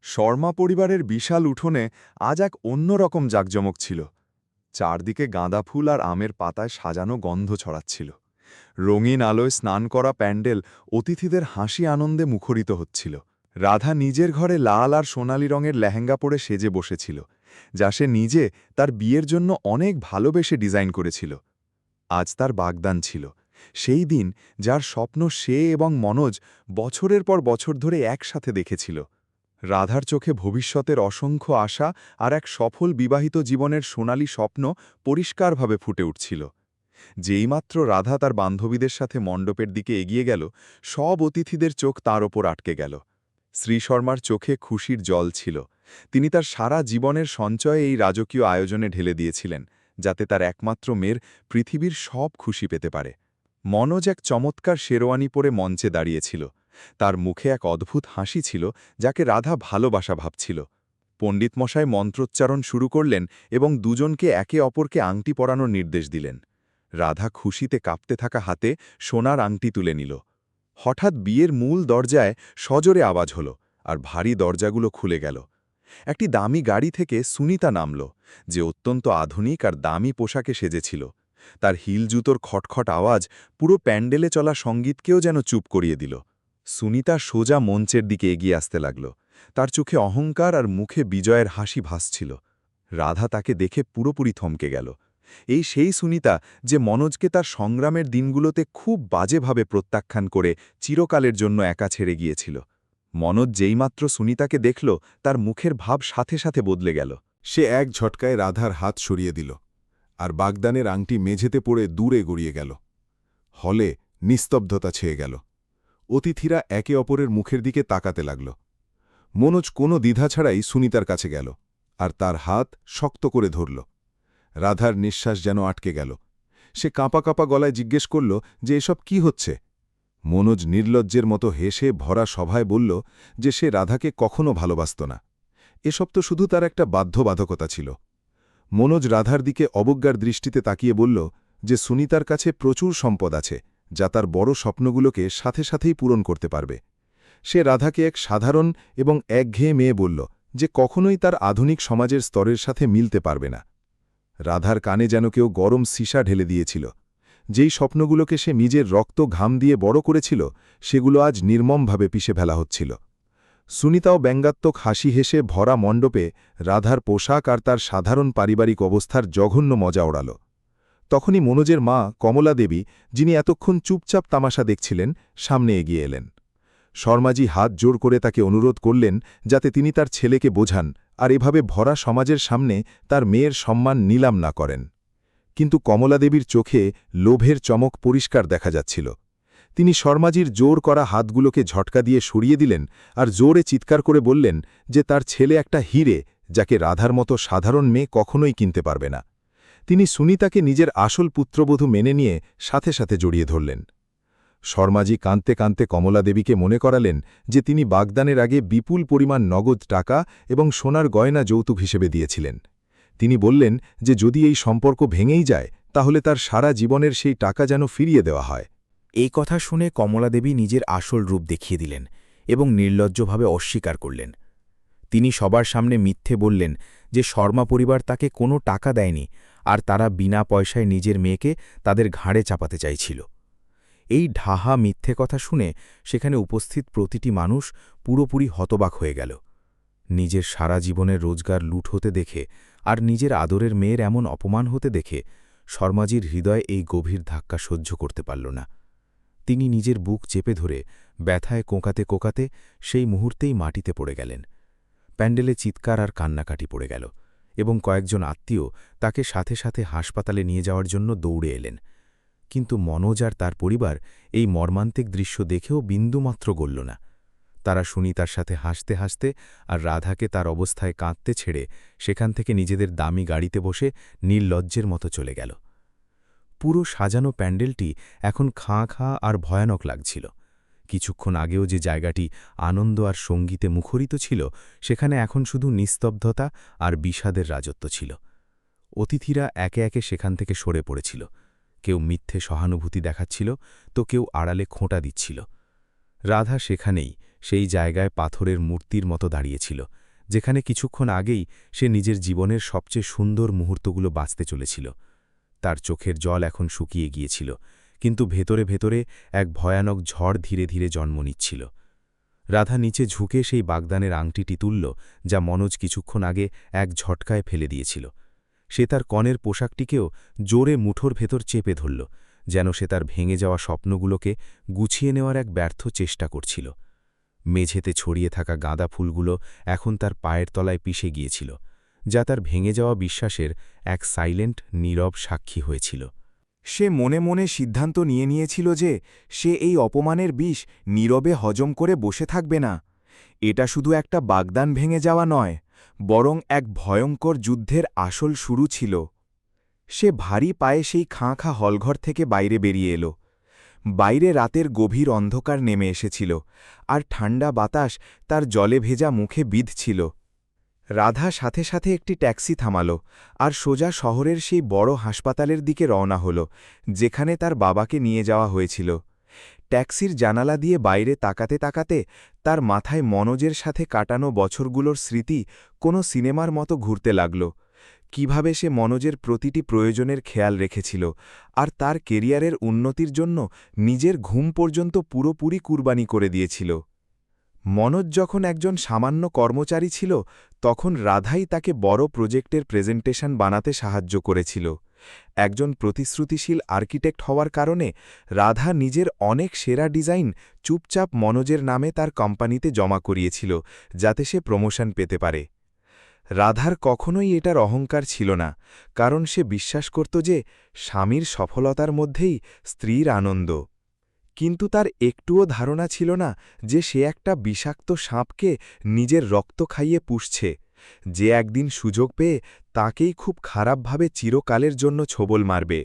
শর্মা পরিবারের বিশাল উঠোনে আজ এক অন্যরকম জাঁকজমক ছিল। চারদিকে গাঁদা ফুল আর আমের পাতায় সাজানো গন্ধ ছড়াচ্ছিল। রঙিন আলোয় স্নান করা প্যান্ডেল অতিথিদের হাসি আনন্দে মুখরিত হচ্ছিল। রাধা নিজের ঘরে লাল আর সোনালি রঙের লেহেঙ্গা পরে সেজে বসেছিল, যা সে নিজে তার বিয়ের জন্য অনেক ভালোবেসে ডিজাইন করেছিল। আজ তার বাগদান ছিল, সেই দিন যার স্বপ্ন সে এবং মনোজ বছরের পর বছর ধরে একসাথে দেখেছিল। রাধার চোখে ভবিষ্যতের অসংখ্য আশা আর এক সফল বিবাহিত জীবনের সোনালী স্বপ্ন পরিষ্কারভাবে ফুটে উঠছিল। যেইমাত্র রাধা তার বান্ধবীদের সাথে মণ্ডপের দিকে এগিয়ে গেল, সব অতিথিদের চোখ তার ওপর আটকে গেল। শ্রী শর্মার চোখে খুশির জল ছিল। তিনি তার সারা জীবনের সঞ্চয়ে এই রাজকীয় আয়োজনে ঢেলে দিয়েছিলেন, যাতে তার একমাত্র মেয়ের পৃথিবীর সব খুশি পেতে পারে। মনোজ এক চমৎকার শেরওয়ানি পরে মঞ্চে দাঁড়িয়েছিল। তার মুখে এক অদ্ভুত হাসি ছিল, যাকে রাধা ভালোবাসা ভাবছিল। পণ্ডিতমশাই মন্ত্রোচ্চারণ শুরু করলেন এবং দুজনকে একে অপরকে আংটি পরানোর নির্দেশ দিলেন। রাধা খুশিতে কাঁপতে থাকা হাতে সোনার আংটি তুলে নিল। হঠাৎ বিয়ের মূল দরজায় সজোরে আওয়াজ হল, আর ভারী দরজাগুলো খুলে গেল। একটি দামি গাড়ি থেকে সুনিতা নামল, যে অত্যন্ত আধুনিক আর দামি পোশাকে সেজেছিল। তার হিল জুতোর খটখট আওয়াজ পুরো প্যান্ডেলে চলা সঙ্গীতকেও যেন চুপ করিয়ে দিল। সুনিতা সোজা মঞ্চের দিকে এগিয়ে আসতে লাগল। তার চোখে অহংকার আর মুখে বিজয়ের হাসি ভাসছিল। রাধা তাকে দেখে পুরোপুরি থমকে গেল। এই সেই সুনিতা, যে মনোজকে তার সংগ্রামের দিনগুলোতে খুব বাজেভাবে প্রত্যাখ্যান করে চিরকালের জন্য একা ছেড়ে গিয়েছিল। মনোজ যেইমাত্র সুনিতাকে দেখল, তার মুখের ভাব সাথে সাথে বদলে গেল। সে এক ঝটকায় রাধার হাত সরিয়ে দিল, আর বাগদানের আংটি মেঝেতে পড়ে দূরে গড়িয়ে গেল। হলে নিস্তব্ধতা ছেয়ে গেল। অতিথিরা একে অপরের মুখের দিকে তাকাতে লাগল। মনোজ কোনো দ্বিধা ছাড়াই সুনিতার কাছে গেল, আর তার হাত শক্ত করে ধরল। রাধার নিঃশ্বাস যেন আটকে গেল। সে কাঁপা কাঁপা গলায় জিজ্ঞেস করল যে এসব কি হচ্ছে। মনোজ নির্লজ্জের মতো হেসে ভরা সভায় বলল যে সে রাধাকে কখনো ভালোবাসত না। এসব তো শুধু তার একটা বাধ্যবাধকতা ছিল। মনোজ রাধার দিকে অবজ্ঞার দৃষ্টিতে তাকিয়ে বলল যে সুনিতার কাছে প্রচুর সম্পদ আছে, যা তার বড় স্বপ্নগুলোকে সাথে সাথেই পূরণ করতে পারবে। সে রাধাকে এক সাধারণ এবং একঘেয়ে মেয়ে বলল যে কখনোই তার আধুনিক সমাজের স্তরের সাথে মিলতে পারবে না। রাধার কানে যেন কেউ গরম সীসা ঢেলে দিয়েছিল। যেই স্বপ্নগুলোকে সে নিজের রক্ত ঘাম দিয়ে বড় করেছিল, সেগুলো আজ নির্মমভাবে পিষে ফেলা হচ্ছিল। সুনিতাও ব্যঙ্গাত্মক হাসি হেসে ভরা মণ্ডপে রাধার পোশাক আর তার সাধারণ পারিবারিক অবস্থার জঘন্য মজা ওড়াল। তখনই মনোজের মা কমলা দেবী, যিনি এতক্ষণ চুপচাপ তামাশা দেখছিলেন, সামনে এগিয়ে এলেন। শর্মাজি হাত জোর করে তাকে অনুরোধ করলেন যাতে তিনি তার ছেলেকে বোঝান আর এভাবে ভরা সমাজের সামনে তার মেয়ের সম্মান নিলাম না করেন। কিন্তু কমলাদেবীর চোখে লোভের চমক পরিষ্কার দেখা যাচ্ছিল। তিনি শর্মাজির জোর করা হাতগুলোকে ঝটকা দিয়ে সরিয়ে দিলেন আর জোরে চিৎকার করে বললেন যে তার ছেলে একটা হিরে, যাকে রাধার মতো সাধারণ মেয়ে কখনোই কিনতে পারবে না। তিনি সুনিতাকে নিজের আসল পুত্রবধূ মেনে নিয়ে সাথে সাথে জড়িয়ে ধরলেন। শর্মাজি কাঁদতে কাঁদতে কমলাদেবীকে মনে করালেন যে তিনি বাগদানের আগে বিপুল পরিমাণ নগদ টাকা এবং সোনার গয়না যৌতুক হিসেবে দিয়েছিলেন। তিনি বললেন যে যদি এই সম্পর্ক ভেঙেই যায়, তাহলে তার সারা জীবনের সেই টাকা যেন ফিরিয়ে দেওয়া হয়। এই কথা শুনে কমলাদেবী নিজের আসল রূপ দেখিয়ে দিলেন এবং নির্লজ্জভাবে অস্বীকার করলেন। তিনি সবার সামনে মিথ্যে বললেন যে শর্মা পরিবার তাকে কোনো টাকা দেয়নি, আর তারা বিনা পয়সায় নিজের মেয়েকে তাদের ঘাড়ে চাপাতে চাইছিল। এই ঢাহা মিথ্যে কথা শুনে সেখানে উপস্থিত প্রতিটি মানুষ পুরোপুরি হতবাক হয়ে গেল। নিজের সারা জীবনের রোজগার লুট হতে দেখে আর নিজের আদরের মেয়ের এমন অপমান হতে দেখে শর্মাজির হৃদয় এই গভীর ধাক্কা সহ্য করতে পারল না। তিনি নিজের বুক চেপে ধরে ব্যথায় কোঁকাতে কোঁকাতে সেই মুহূর্তেই মাটিতে পড়ে গেলেন। প্যান্ডেলে চিৎকার আর কান্নাকাটি পড়ে গেল এবং কয়েকজন আত্মীয় তাকে সাথে সাথে হাসপাতালে নিয়ে যাওয়ার জন্য দৌড়ে এলেন। কিন্তু মনোজ আর তার পরিবার এই মর্মান্তিক দৃশ্য দেখেও বিন্দুমাত্র গলল না। তারা সুনিতার সাথে হাসতে হাসতে আর রাধাকে তার অবস্থায় কাঁদতে ছেড়ে সেখান থেকে নিজেদের দামি গাড়িতে বসে নির্লজ্জের মতো চলে গেল। পুরো সাজানো প্যান্ডেলটি এখন খাঁ খাঁ আর ভয়ানক লাগছিল। কিছুক্ষণ আগেও যে জায়গাটি আনন্দ আর সঙ্গীতে মুখরিত ছিল, সেখানে এখন শুধু নিস্তব্ধতা আর বিষাদের রাজত্ব ছিল। অতিথিরা একে একে সেখান থেকে সরে পড়েছিল। কেউ মিথ্যে সহানুভূতি দেখাচ্ছিল, তো কেউ আড়ালে খোঁটা দিচ্ছিল। রাধা সেখানেই সেই জায়গায় পাথরের মূর্তির মতো দাঁড়িয়েছিল, যেখানে কিছুক্ষণ আগেই সে নিজের জীবনের সবচেয়ে সুন্দর মুহূর্তগুলো বাঁচতে চলেছিল। তার চোখের জল এখন শুকিয়ে গিয়েছিল, কিন্তু ভেতরে ভেতরে এক ভয়ানক ঝড় ধীরে ধীরে জন্ম নিচ্ছিল। রাধা নিচে ঝুঁকে সেই বাগদানের আংটিটি তুলল, যা মনোজ কিছুক্ষণ আগে এক ঝটকায় ফেলে দিয়েছিল। সে তার কনের পোশাকটিকেও জোরে মুঠোর ভেতর চেপে ধরল, যেন সে তার ভেঙে যাওয়া স্বপ্নগুলোকে গুছিয়ে নেওয়ার এক ব্যর্থ চেষ্টা করছিল। মেঝেতে ছড়িয়ে থাকা গাঁদা ফুলগুলো এখন তার পায়ের তলায় পিষে গিয়েছিল, যা তার ভেঙে যাওয়া বিশ্বাসের এক সাইলেন্ট নীরব সাক্ষী হয়েছিল। সে মনে মনে সিদ্ধান্ত নিয়েছিল যে সে এই অপমানের বিষ নীরবে হজম করে বসে থাকবে না। এটা শুধু একটা বাগদান ভেঙে যাওয়া নয়, বরং এক ভয়ঙ্কর যুদ্ধের আসল শুরু ছিল। সে ভারী পায়ে সেই খাঁ খাঁ হলঘর থেকে বাইরে বেরিয়ে এলো। বাইরে রাতের গভীর অন্ধকার নেমে এসেছিল, আর ঠান্ডা বাতাস তার জলে ভেজা মুখে বিঁধছিল। রাধা সাথে সাথে একটি ট্যাক্সি থামাল আর সোজা শহরের সেই বড় হাসপাতালের দিকে রওনা হল, যেখানে তার বাবাকে নিয়ে যাওয়া হয়েছিল। ট্যাক্সির জানালা দিয়ে বাইরে তাকাতে তাকাতে তার মাথায় মনোজের সাথে কাটানো বছরগুলোর স্মৃতি কোনো সিনেমার মতো ঘুরতে লাগল। কিভাবে সে মনোজের প্রতিটি প্রয়োজনের খেয়াল রেখেছিল, আর তার কেরিয়ারের উন্নতির জন্য নিজের ঘুম পর্যন্ত পুরোপুরি কুরবানি করে দিয়েছিল। মনোজ যখন একজন সামান্য কর্মচারী ছিল, তখন রাধাই তাকে বড় প্রজেক্টের প্রেজেন্টেশন বানাতে সাহায্য করেছিল। একজন প্রতিশ্রুতিশীল আর্কিটেক্ট হওয়ার কারণে রাধা নিজের অনেক সেরা ডিজাইন চুপচাপ মনোজের নামে তার কোম্পানিতে জমা করিয়েছিল, যাতে সে প্রমোশন পেতে পারে। রাধার কখনোই এটার অহংকার ছিল না, কারণ সে বিশ্বাস করত যে স্বামীর সফলতার মধ্যেই স্ত্রীর আনন্দ। কিন্তু তার একটুও ধারণা ছিল না যে সে একটা বিষাক্ত সাপকে নিজের রক্ত খাইয়ে পুষছে, যে একদিন সুযোগ পেয়ে তাকেই খুব খারাপভাবে চিরকালের জন্য ছোবল মারবে।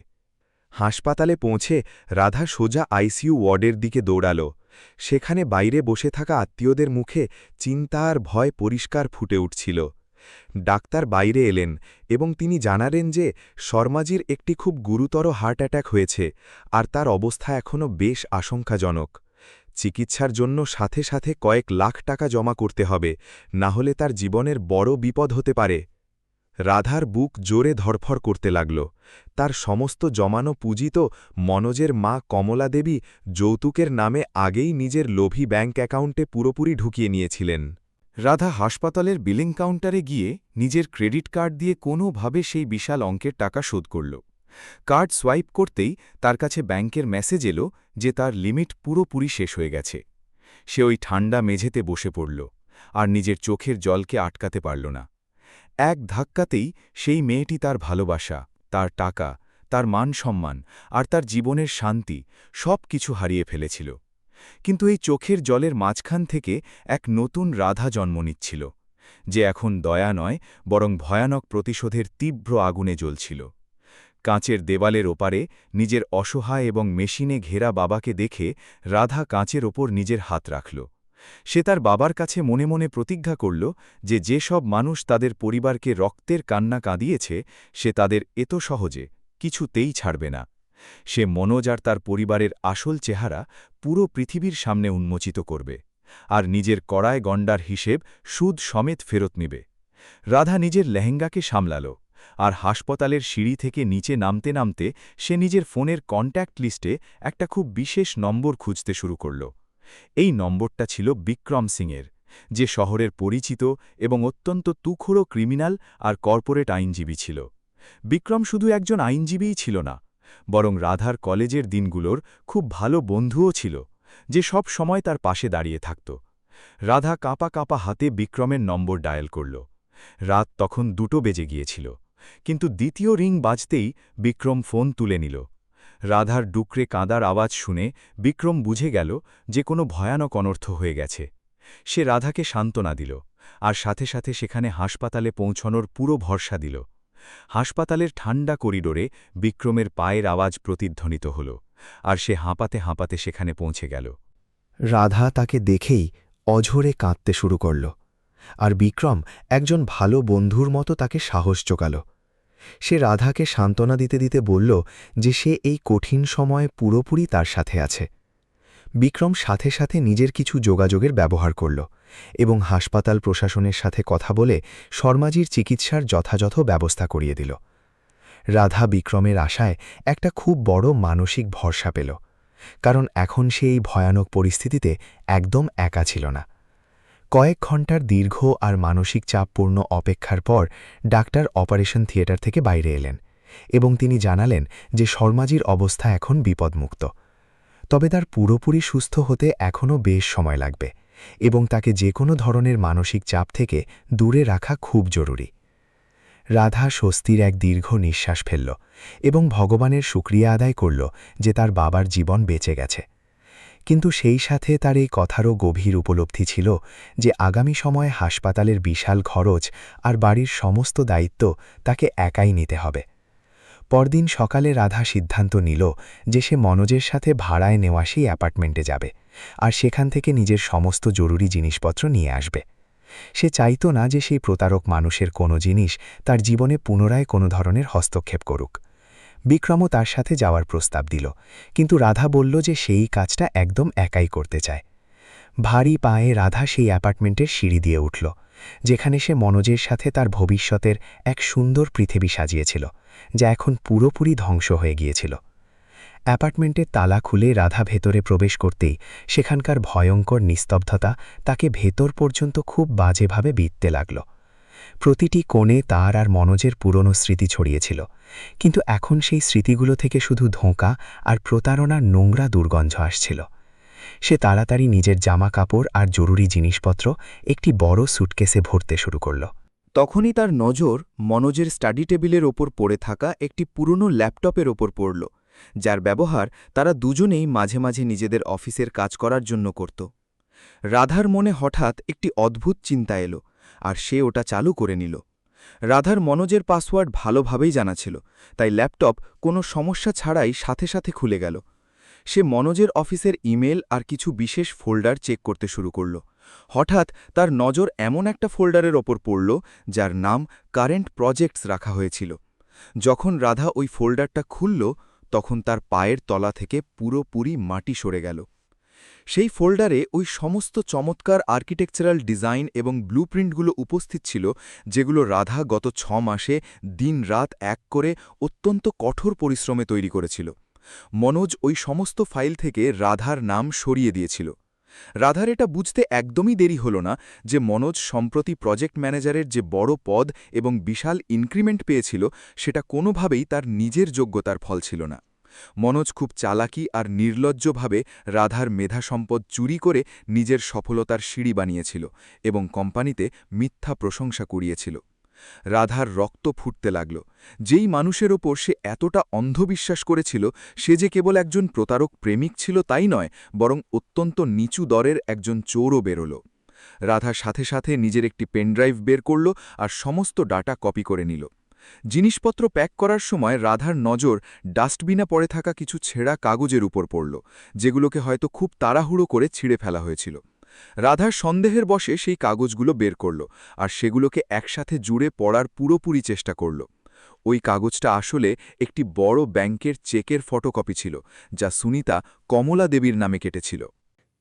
হাসপাতালে পৌঁছে রাধা সোজা আইসিইউ ওয়ার্ডের দিকে দৌড়াল। সেখানে বাইরে বসে থাকা আত্মীয়দের মুখে চিন্তা আর ভয় পরিষ্কার ফুটে উঠছিল। ডাক্তার বাইরে এলেন এবং তিনি জানালেন যে শর্মাজির একটি খুব গুরুতর হার্ট অ্যাটাক হয়েছে, আর তার অবস্থা এখনও বেশ আশঙ্কাজনক। চিকিৎসার জন্য সাথে সাথে কয়েক লাখ টাকা জমা করতে হবে, না হলে তার জীবনের বড় বিপদ হতে পারে। রাধার বুক জোরে ধড়ফড় করতে লাগল। তার সমস্ত জমানো পুঁজি তো মনোজের মা কমলা দেবী যৌতুকের নামে আগেই নিজের লোভী ব্যাঙ্ক অ্যাকাউন্টে পুরোপুরি ঢুকিয়ে নিয়েছিলেন। রাধা হাসপাতালের বিলিং কাউন্টারে গিয়ে নিজের ক্রেডিট কার্ড দিয়ে কোনোভাবে সেই বিশাল অঙ্কের টাকা শোধ করল। কার্ড সোয়াইপ করতেই তার কাছে ব্যাঙ্কের মেসেজ এলো যে তার লিমিট পুরোপুরি শেষ হয়ে গেছে। সে ওই ঠান্ডা মেঝেতে বসে পড়ল আর নিজের চোখের জলকে আটকাতে পারল না। এক ধাক্কাতেই সেই মেয়েটি তার ভালোবাসা, তার টাকা, তার মান সম্মান আর তার জীবনের শান্তি সব কিছু হারিয়ে ফেলেছিল। কিন্তু এই চোখের জলের মাঝখান থেকে এক নতুন রাধা জন্ম নিচ্ছিল, যে এখন দয়া নয় বরং ভয়ানক প্রতিশোধের তীব্র আগুনে জ্বলছিল। কাঁচের দেওয়ালের ওপারে নিজের অসহায় এবং মেশিনে ঘেরা বাবাকে দেখে রাধা কাঁচের ওপর নিজের হাত রাখল। সে তার বাবার কাছে মনে মনে প্রতিজ্ঞা করল যে যেসব মানুষ তাদের পরিবারকে রক্তের কান্না কাঁদিয়েছে, সে তাদের এত সহজে কিছুতেই ছাড়বে না। সে মনোজ আর তার পরিবারের আসল চেহারা পুরো পৃথিবীর সামনে উন্মোচিত করবে, আর নিজের কড়ায় গণ্ডার হিসেব সুদ সমেত ফেরত নেবে। রাধা নিজের লেহেঙ্গাকে সামলাল, আর হাসপাতালের সিঁড়ি থেকে নিচে নামতে নামতে সে নিজের ফোনের কন্ট্যাক্ট লিস্টে একটা খুব বিশেষ নম্বর খুঁজতে শুরু করল। এই নম্বরটা ছিল বিক্রম সিংয়ের, যে শহরের পরিচিত এবং অত্যন্ত তুখোড়ো ক্রিমিনাল আর কর্পোরেট আইনজীবী ছিল। বিক্রম শুধু একজন আইনজীবীই ছিল না, বরং রাধার কলেজের দিনগুলোর খুব ভালো বন্ধুও ছিল, যে সব সময় তার পাশে দাঁড়িয়ে থাকত। রাধা কাঁপা কাঁপা হাতে বিক্রমের নম্বর ডায়াল করল। রাত তখন 2টো বেজে গিয়েছিল, কিন্তু দ্বিতীয় রিং বাজতেই বিক্রম ফোন তুলে নিল। রাধার ডুকরে কাঁদার আওয়াজ শুনে বিক্রম বুঝে গেল যে কোনো ভয়ানক অনর্থ হয়ে গেছে। সে রাধাকে সান্ত্বনা দিল, আর সাথে সাথে সেখানে হাসপাতালে পৌঁছানোর পুরো ভরসা দিল। হাসপাতালের ঠান্ডা করিডোরে বিক্রমের পায়ের আওয়াজ প্রতিধ্বনিত হল, আর সে হাঁপাতে হাঁপাতে সেখানে পৌঁছে গেল। রাধা তাকে দেখেই অঝরে কাঁদতে শুরু করল, আর বিক্রম একজন ভালো বন্ধুর মতো তাকে সাহস জোগাল। সে রাধাকে সান্ত্বনা দিতে দিতে বলল যে সে এই কঠিন সময়ে পুরোপুরি তার সাথে আছে। বিক্রম সাথে সাথে নিজের কিছু যোগাযোগের ব্যবহার করল এবং হাসপাতাল প্রশাসনের সাথে কথা বলে শর্মাজির চিকিৎসার যথাযথ ব্যবস্থা করিয়ে দিল। রাধা বিক্রমের আশায় একটা খুব বড় মানসিক ভরসা পেল, কারণ এখন সে এই ভয়ানক পরিস্থিতিতে একদম একা ছিল না। কয়েক ঘণ্টার দীর্ঘ আর মানসিক চাপপূর্ণ অপেক্ষার পর ডাক্তার অপারেশন থিয়েটার থেকে বাইরে এলেন এবং তিনি জানালেন যে শর্মাজির অবস্থা এখন বিপদমুক্ত, তবে তার পুরোপুরি সুস্থ হতে এখনও বেশ সময় লাগবে এবং তাকে যে কোনো ধরনের মানসিক চাপ থেকে দূরে রাখা খুব জরুরি। রাধা স্বস্তির এক দীর্ঘ নিঃশ্বাস ফেলল এবং ভগবানের শুকরিয়া আদায় করল যে তার বাবার জীবন বেঁচে গেছে। কিন্তু সেই সাথে তার এই কথারও গভীর উপলব্ধি ছিল যে আগামী সময়ে হাসপাতালের বিশাল খরচ আর বাড়ির সমস্ত দায়িত্ব তাকে একাই নিতে হবে। পরদিন সকালে রাধা সিদ্ধান্ত নিল যে সে মনোজের সাথে ভাড়ায় নেওয়া সেই অ্যাপার্টমেন্টে যাবে আর সেখান থেকে নিজের সমস্ত জরুরি জিনিসপত্র নিয়ে আসবে। সে চাইত না যে সেই প্রতারক মানুষের কোনো জিনিস তার জীবনে পুনরায় কোনো ধরনের হস্তক্ষেপ করুক। বিক্রমও তার সাথে যাওয়ার প্রস্তাব দিল, কিন্তু রাধা বলল যে সেই কাজটা একদম একাই করতে চায়। ভারী পায়ে রাধা সেই অ্যাপার্টমেন্টের সিঁড়ি দিয়ে উঠল, যেখানে সে মনোজের সাথে তার ভবিষ্যতের এক সুন্দর পৃথিবী সাজিয়েছিল, যা এখন পুরোপুরি ধ্বংস হয়ে গিয়েছিল। অ্যাপার্টমেন্টের তালা খুলে রাধা ভেতরে প্রবেশ করতেই সেখানকার ভয়ঙ্কর নিস্তব্ধতা তাকে ভেতর পর্যন্ত খুব বাজেভাবে বিঁধতে লাগল। প্রতিটি কোণে তার আর মনোজের পুরনো স্মৃতি ছড়িয়েছিল, কিন্তু এখন সেই স্মৃতিগুলো থেকে শুধু ধোঁকা আর প্রতারণার নোংরা দুর্গন্ধ আসছিল। সে তাড়াতাড়ি নিজের জামা কাপড় আর জরুরি জিনিসপত্র একটি বড় সুটকেসে ভরতে শুরু করল। তখনই তার নজর মনোজের স্টাডি টেবিলের ওপর পড়ে থাকা একটি পুরনো ল্যাপটপের ওপর পড়ল, যার ব্যবহার তারা দুজনেই মাঝে মাঝে নিজেদের অফিসের কাজ করার জন্য করত। রাধার মনে হঠাৎ একটি অদ্ভুত চিন্তা এলো, আর সে ওটা চালু করে নিল। রাধার মনোজের পাসওয়ার্ড ভালোভাবেই জানা ছিল, তাই ল্যাপটপ কোনো সমস্যা ছাড়াই সাথে সাথে খুলে গেল। সে মনোজের অফিসের ইমেল আর কিছু বিশেষ ফোল্ডার চেক করতে শুরু করল। হঠাৎ তার নজর এমন একটা ফোল্ডারের ওপর পড়ল যার নাম কারেন্ট প্রজেক্টস রাখা হয়েছিল। যখন রাধা ওই ফোল্ডারটা খুলল, তখন তার পায়ের তলা থেকে পুরোপুরি মাটি সরে গেল। সেই ফোল্ডারে ওই সমস্ত চমৎকার আর্কিটেকচারাল ডিজাইন এবং ব্লুপ্রিন্টগুলো উপস্থিত ছিল, যেগুলো রাধা গত 6 মাসে দিন-রাত এক করে অত্যন্ত কঠোর পরিশ্রমে তৈরি করেছিল। মনোজ ওই সমস্ত ফাইল থেকে রাধার নাম সরিয়ে দিয়েছিল। রাধার এটা বুঝতে একদমই দেরি হল না যে মনোজ সম্প্রতি প্রজেক্ট ম্যানেজারের যে বড় পদ এবং বিশাল ইনক্রিমেন্ট পেয়েছিল, সেটা কোনোভাবেই তার নিজের যোগ্যতার ফল ছিল না। মনোজ খুব চালাকি আর নির্লজ্জভাবে রাধার মেধা সম্পদ চুরি করে নিজের সফলতার সিঁড়ি বানিয়েছিল এবং কোম্পানিতে মিথ্যা প্রশংসা কুড়িয়েছিল। রাধার রক্ত ফুটতে লাগল। যেই মানুষের ওপর সে এতটা অন্ধবিশ্বাস করেছিল, সে যে কেবল একজন প্রতারক প্রেমিক ছিল তাই নয়, বরং অত্যন্ত নিচু দরের একজন চোরও বেরোল। রাধা সাথে সাথে নিজের একটি পেনড্রাইভ বের করল আর সমস্ত ডাটা কপি করে নিল। জিনিসপত্র প্যাক করার সময় রাধার নজর ডাস্টবিনে পড়ে থাকা কিছু ছেঁড়া কাগজের উপর পড়ল, যেগুলোকে হয়তো খুব তাড়াহুড়ো করে ছিঁড়ে ফেলা হয়েছিল। রাধার সন্দেহের বশে সেই কাগজগুলো বের করল আর সেগুলোকে একসাথে জুড়ে পড়ার পুরোপুরি চেষ্টা করল। ওই কাগজটা আসলে একটি বড় ব্যাংকের চেকের ফটোকপি ছিল, যা সুনিতা কমলা দেবীর নামে কেটেছিল।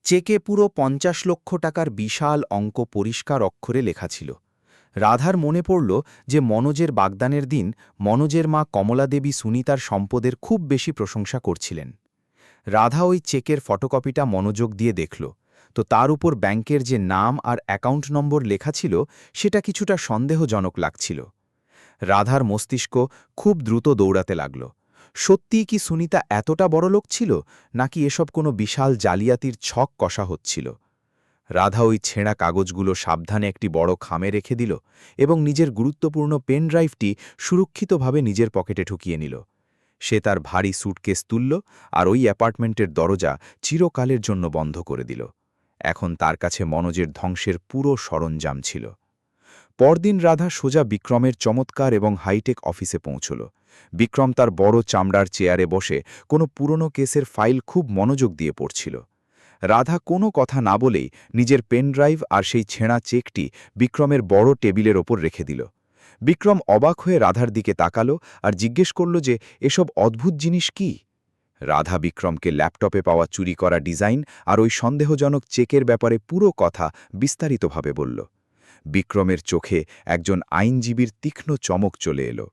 চেকে পুরো 50 লক্ষ টাকার বিশাল অঙ্ক পরিষ্কার অক্ষরে লেখা ছিল। রাধার মনে পড়ল যে মনোজের বাগদানের দিন মনোজের মা কমলা দেবী সুনিতার সম্পদের খুব বেশি প্রশংসা করছিলেন। রাধা ওই চেকের ফটোকপিটা মনোযোগ দিয়ে দেখল, তো তার উপর ব্যাংকের যে নাম আর অ্যাকাউন্ট নম্বর লেখা ছিল সেটা কিছুটা সন্দেহজনক লাগছিল। রাধার মস্তিষ্ক খুব দ্রুত দৌড়াতে লাগল। সত্যিই কি সুনিতা এতটা বড়লোক ছিল, নাকি এসব কোনো বিশাল জালিয়াতির ছক কষা হচ্ছিল? রাধা ওই ছেঁড়া কাগজগুলো সাবধানে একটি বড় খামে রেখে দিল এবং নিজের গুরুত্বপূর্ণ পেন ড্রাইভটি সুরক্ষিতভাবে নিজের পকেটে ঢুকিয়ে নিল। সে তার ভারী স্যুটকেস তুলল আর ওই অ্যাপার্টমেন্টের দরজা চিরকালের জন্য বন্ধ করে দিল। এখন তার কাছে মনোজের ধ্বংসের পুরো সরঞ্জাম ছিল। পরদিন রাধা সোজা বিক্রমের চমৎকার এবং হাইটেক অফিসে পৌঁছল। বিক্রম তার বড় চামড়ার চেয়ারে বসে কোনো পুরনো কেসের ফাইল খুব মনোযোগ দিয়ে পড়ছিল। রাধা কোনো কথা না বলেই নিজের পেনড্রাইভ আর সেই ছেঁড়া চেকটি বিক্রমের বড় টেবিলের ওপর রেখে দিল। বিক্রম অবাক হয়ে রাধার দিকে তাকালো আর জিজ্ঞেস করল যে এসব অদ্ভুত জিনিস কি। রাধা বিক্রমকে ল্যাপটপে পাওয়া চুরি করা ডিজাইন আর ওই সন্দেহজনক চেকের ব্যাপারে পুরো কথা বিস্তারিতভাবে বলল। বিক্রমের চোখে একজন আইনজীবীর তীক্ষ্ণ চমক চলে এলো।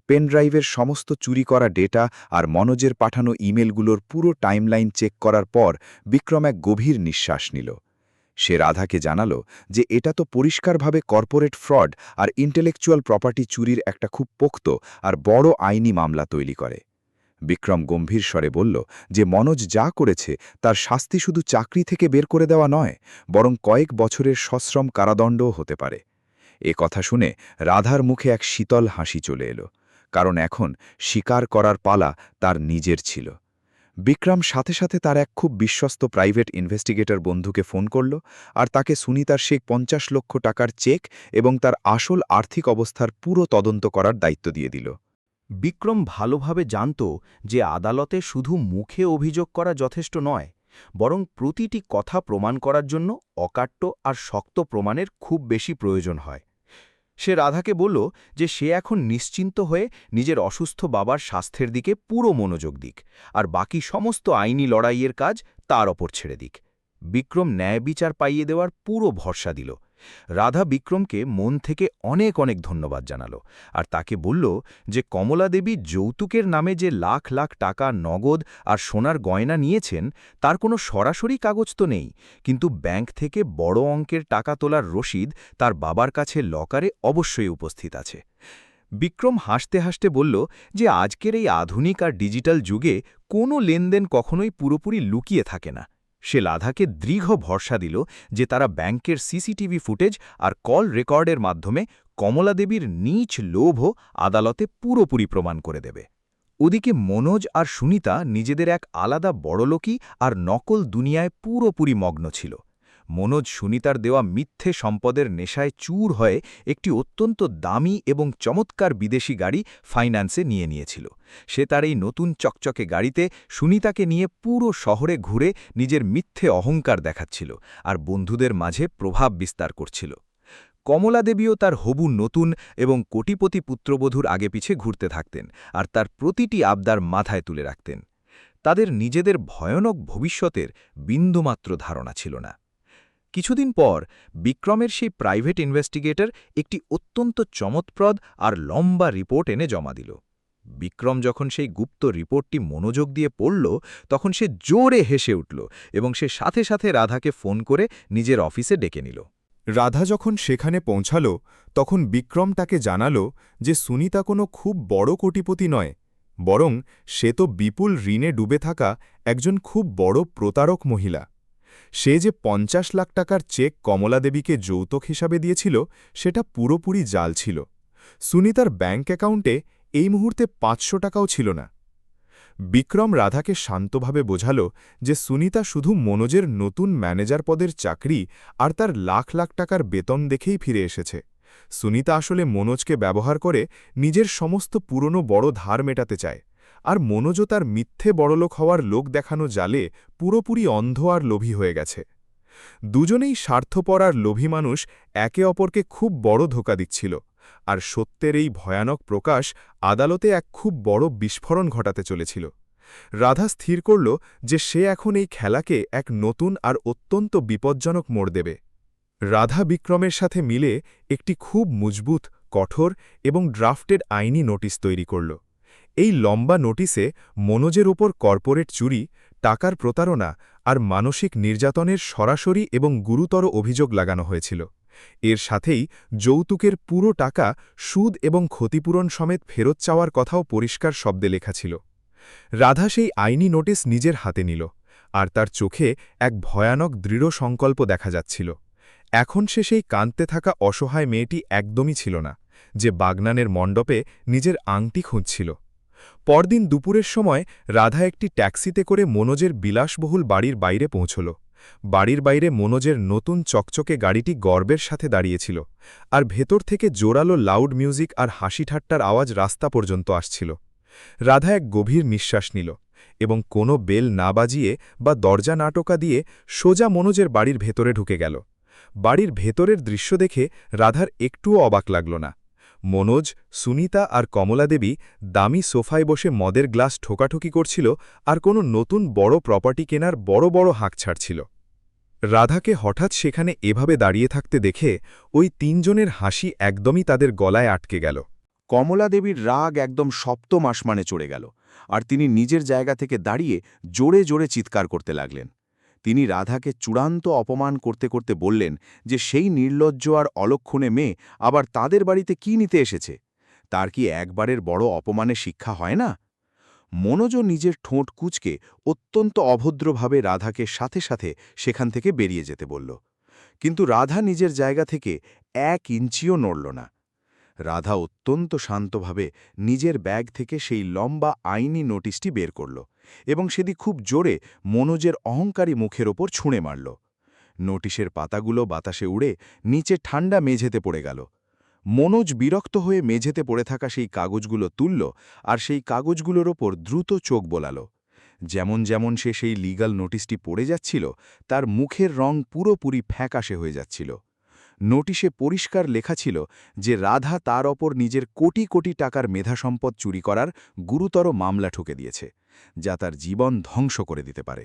পেনড্রাইভের সমস্ত চুরি করা ডেটা আর মনোজের পাঠানো ইমেলগুলোর পুরো টাইমলাইন চেক করার পর বিক্রম এক গভীর নিঃশ্বাস নিল। সে রাধাকে জানালো যে এটা তো পরিষ্কারভাবে কর্পোরেট ফ্রড আর ইন্টেলেকচুয়াল প্রপার্টি চুরির একটা খুব পোক্ত আর বড় আইনি মামলা তৈরি করে। বিক্রম গম্ভীর স্বরে বলল যে মনোজ যা করেছে তার শাস্তি শুধু চাকরি থেকে বের করে দেওয়া নয়, বরং কয়েক বছরের সশ্রম কারাদণ্ডও হতে পারে। এ কথা শুনে রাধার মুখে এক শীতল হাসি চলে এলো, কারণ এখন স্বীকার করার পালা তার নিজের ছিল। বিক্রম সাথে সাথে তার এক খুব বিশ্বস্ত প্রাইভেট ইনভেস্টিগেটর বন্ধুকে ফোন করল আর তাকে সুনিতার সেই ৫০ লক্ষ টাকার চেক এবং তার আসল আর্থিক অবস্থার পুরো তদন্ত করার দায়িত্ব দিয়ে দিল। বিক্রম ভালোভাবে জানত যে আদালতে শুধু মুখে অভিযোগ করা যথেষ্ট নয়, বরং প্রতিটি কথা প্রমাণ করার জন্য অকাট্য আর শক্ত প্রমাণের খুব বেশি প্রয়োজন হয়। সে রাধাকে বলল যে সে এখন নিশ্চিন্ত হয়ে নিজের অসুস্থ বাবার স্বাস্থ্যের দিকে পুরো মনোযোগ দিক, আর বাকি সমস্ত আইনি লড়াইয়ের কাজ তার ওপর ছেড়ে দিক। বিক্রম ন্যায় বিচার পাইয়ে দেওয়ার পুরো ভরসা দিল। রাধা বিক্রমকে মন থেকে অনেক অনেক ধন্যবাদ জানালো, আর তাকে বলল যে কমলা দেবী যৌতুকের নামে যে লাখ লাখ টাকা নগদ আর সোনার গয়না নিয়েছেন তার কোনো সরাসরি কাগজ তো নেই, কিন্তু ব্যাংক থেকে বড় অঙ্কের টাকা তোলার রসিদ তার বাবার কাছে লকারে অবশ্যই উপস্থিত আছে। বিক্রম হাসতে হাসতে বলল যে আজকের এই আধুনিক আর ডিজিটাল যুগে কোনো লেনদেন কখনোই পুরোপুরি লুকিয়ে থাকে না। সে রাধাকে দৃঢ় ভরসা দিল যে তারা ব্যাংকের সিসিটিভি ফুটেজ আর কল রেকর্ডের মাধ্যমে কমলা দেবীর নীচ লোভও আদালতে পুরোপুরি প্রমাণ করে দেবে। ওদিকে মনোজ আর সুনিতা নিজেদের এক আলাদা বড়লোকি আর নকল দুনিয়ায় পুরোপুরি মগ্ন ছিল। মনোজ সুনিতার দেওয়া মিথ্যে সম্পদের নেশায় চূর হয়ে একটি অত্যন্ত দামি এবং চমৎকার বিদেশি গাড়ি ফাইন্যান্সে নিয়েছিল। সে তার এই নতুন চকচকে গাড়িতে সুনিতাকে নিয়ে পুরো শহরে ঘুরে নিজের মিথ্যে অহংকার দেখাচ্ছিল আর বন্ধুদের মাঝে প্রভাব বিস্তার করছিল। কমলা দেবীও তার হবু নতুন এবং কোটিপতি পুত্রবধূর আগে পিছে ঘুরতে থাকতেন আর তার প্রতিটি আবদার মাথায় তুলে রাখতেন। তাদের নিজেদের ভয়ানক ভবিষ্যতের বিন্দুমাত্র ধারণা ছিল না। কিছুদিন পর বিক্রমের সেই প্রাইভেট ইনভেস্টিগেটর একটি অত্যন্ত চমৎপ্রদ আর লম্বা রিপোর্ট এনে জমা দিল। বিক্রম যখন সেই গুপ্ত রিপোর্টটি মনোযোগ দিয়ে পড়ল তখন সে জোরে হেসে উঠল এবং সে সাথে সাথে রাধাকে ফোন করে নিজের অফিসে ডেকে নিল। রাধা যখন সেখানে পৌঁছাল তখন বিক্রম তাকে জানাল যে সুনিতা কোনো খুব বড় কোটিপতি নয়, বরং সে তো বিপুল ঋণে ডুবে থাকা একজন খুব বড় প্রতারক মহিলা। সে যে ৫০ লাখ টাকার চেক কমলা দেবীকে যৌতুক হিসাবে দিয়েছিল সেটা পুরোপুরি জাল ছিল। সুনিতার ব্যাঙ্ক অ্যাকাউন্টে এই মুহূর্তে ৫০০ টাকাও ছিল না। বিক্রম রাধাকে শান্তভাবে বোঝাল যে সুনিতা শুধু মনোজের নতুন ম্যানেজার পদের চাকরি আর তার লাখ লাখ টাকার বেতন দেখেই ফিরে এসেছে। সুনিতা আসলে মনোজকে ব্যবহার করে নিজের সমস্ত পুরনো বড় ধার মেটাতে চায়, আর মনোজও তার মিথ্যে বড়লোক হওয়ার লোক দেখানো জালে পুরোপুরি অন্ধ আর লোভী হয়ে গেছে। দুজনেই স্বার্থপর আর লোভী মানুষ একে অপরকে খুব বড় ধোঁকা দিচ্ছিল, আর সত্যের এই ভয়ানক প্রকাশ আদালতে এক খুব বড় বিস্ফোরণ ঘটাতে চলেছিল। রাধা স্থির করল যে সে এখন এই খেলাকে এক নতুন আর অত্যন্ত বিপজ্জনক মোড় দেবে। রাধা বিক্রমের সাথে মিলে একটি খুব মজবুত, কঠোর এবং ড্রাফটেড আইনি নোটিশ তৈরি করল। এই লম্বা নোটিশে মনোজের ওপর কর্পোরেট চুরি, টাকার প্রতারণা আর মানসিক নির্যাতনের সরাসরি এবং গুরুতর অভিযোগ লাগানো হয়েছিল। এর সাথেই যৌতুকের পুরো টাকা সুদ এবং ক্ষতিপূরণ সমেত ফেরত চাওয়ার কথাও পরিষ্কার শব্দে লেখা ছিল। রাধা সেই আইনি নোটিশ নিজের হাতে নিল, আর তার চোখে এক ভয়ানক দৃঢ় সংকল্প দেখা যাচ্ছিল। এখন সে সেই কাঁদতে থাকা অসহায় মেয়েটি একদমই ছিল না, যে বাগনানের মণ্ডপে নিজের আংটি খুঁজছিল। পরদিন দুপুরের সময় রাধা একটি ট্যাক্সিতে করে মনোজের বিলাসবহুল বাড়ির বাইরে পৌঁছল। বাড়ির বাইরে মনোজের নতুন চকচকে গাড়িটি গর্বের সাথে দাঁড়িয়েছিল, আর ভেতর থেকে জোরালো লাউড মিউজিক আর হাসি ঠাট্টার আওয়াজ রাস্তা পর্যন্ত আসছিল। রাধা এক গভীর নিঃশ্বাস নিল এবং কোনো বেল না বাজিয়ে বা দরজা না টোকা দিয়ে সোজা মনোজের বাড়ির ভেতরে ঢুকে গেল। বাড়ির ভেতরের দৃশ্য দেখে রাধার একটুও অবাক লাগল না। মনোজ, সুনিতা আর কমলাদেবী দামি সোফায় বসে মদের গ্লাস ঠোকাঠুকি করছিল আর কোনো নতুন বড় প্রপার্টি কেনার বড় বড় হাঁক ছাড়ছিল। রাধাকে হঠাৎ সেখানে এভাবে দাঁড়িয়ে থাকতে দেখে ওই তিনজনের হাসি একদমই তাদের গলায় আটকে গেল। কমলাদেবীর রাগ একদম সপ্তম আসমানে চড়ে গেল, আর তিনি নিজের জায়গা থেকে দাঁড়িয়ে জোরে জোরে চিৎকার করতে লাগলেন। তিনি রাধাকে চূড়ান্ত অপমান করতে করতে বললেন যে সেই নির্লজ্জ আর অলক্ষণে মেয়ে আবার তাদের বাড়িতে কি নিতে এসেছে? তার কি একবারের বড় অপমানের শিক্ষা হয় না? মনোজ নিজের ঠোঁট কুঁচকে অত্যন্ত অভদ্রভাবে রাধাকে সাথে সাথে সেখান থেকে বেরিয়ে যেতে বলল, কিন্তু রাধা নিজের জায়গা থেকে 1 ইঞ্চিও নড়ল না। রাধা অত্যন্ত শান্তভাবে নিজের ব্যাগ থেকে সেই লম্বা আইনি নোটিশটি বের করল এবং সেটি খুব জোরে মনোজের অহংকারী মুখের ওপর ছুঁড়ে মারল। নোটিশের পাতাগুলো বাতাসে উড়ে নিচে ঠান্ডা মেঝেতে পড়ে গেল। মনোজ বিরক্ত হয়ে মেঝেতে পড়ে থাকা সেই কাগজগুলো তুলল আর সেই কাগজগুলোর ওপর দ্রুত চোখ বোলাল। যেমন যেমন সে সেই লিগ্যাল নোটিশটি পড়ে যাচ্ছিল, তার মুখের রং পুরোপুরি ফ্যাকাশে হয়ে যাচ্ছিল। নোটিশে পরিষ্কার লেখা ছিল যে রাধা তার ওপর নিজের কোটি কোটি টাকার মেধাসম্পদ চুরি করার গুরুতর মামলা ঠুকে দিয়েছে, যা তার জীবন ধ্বংস করে দিতে পারে।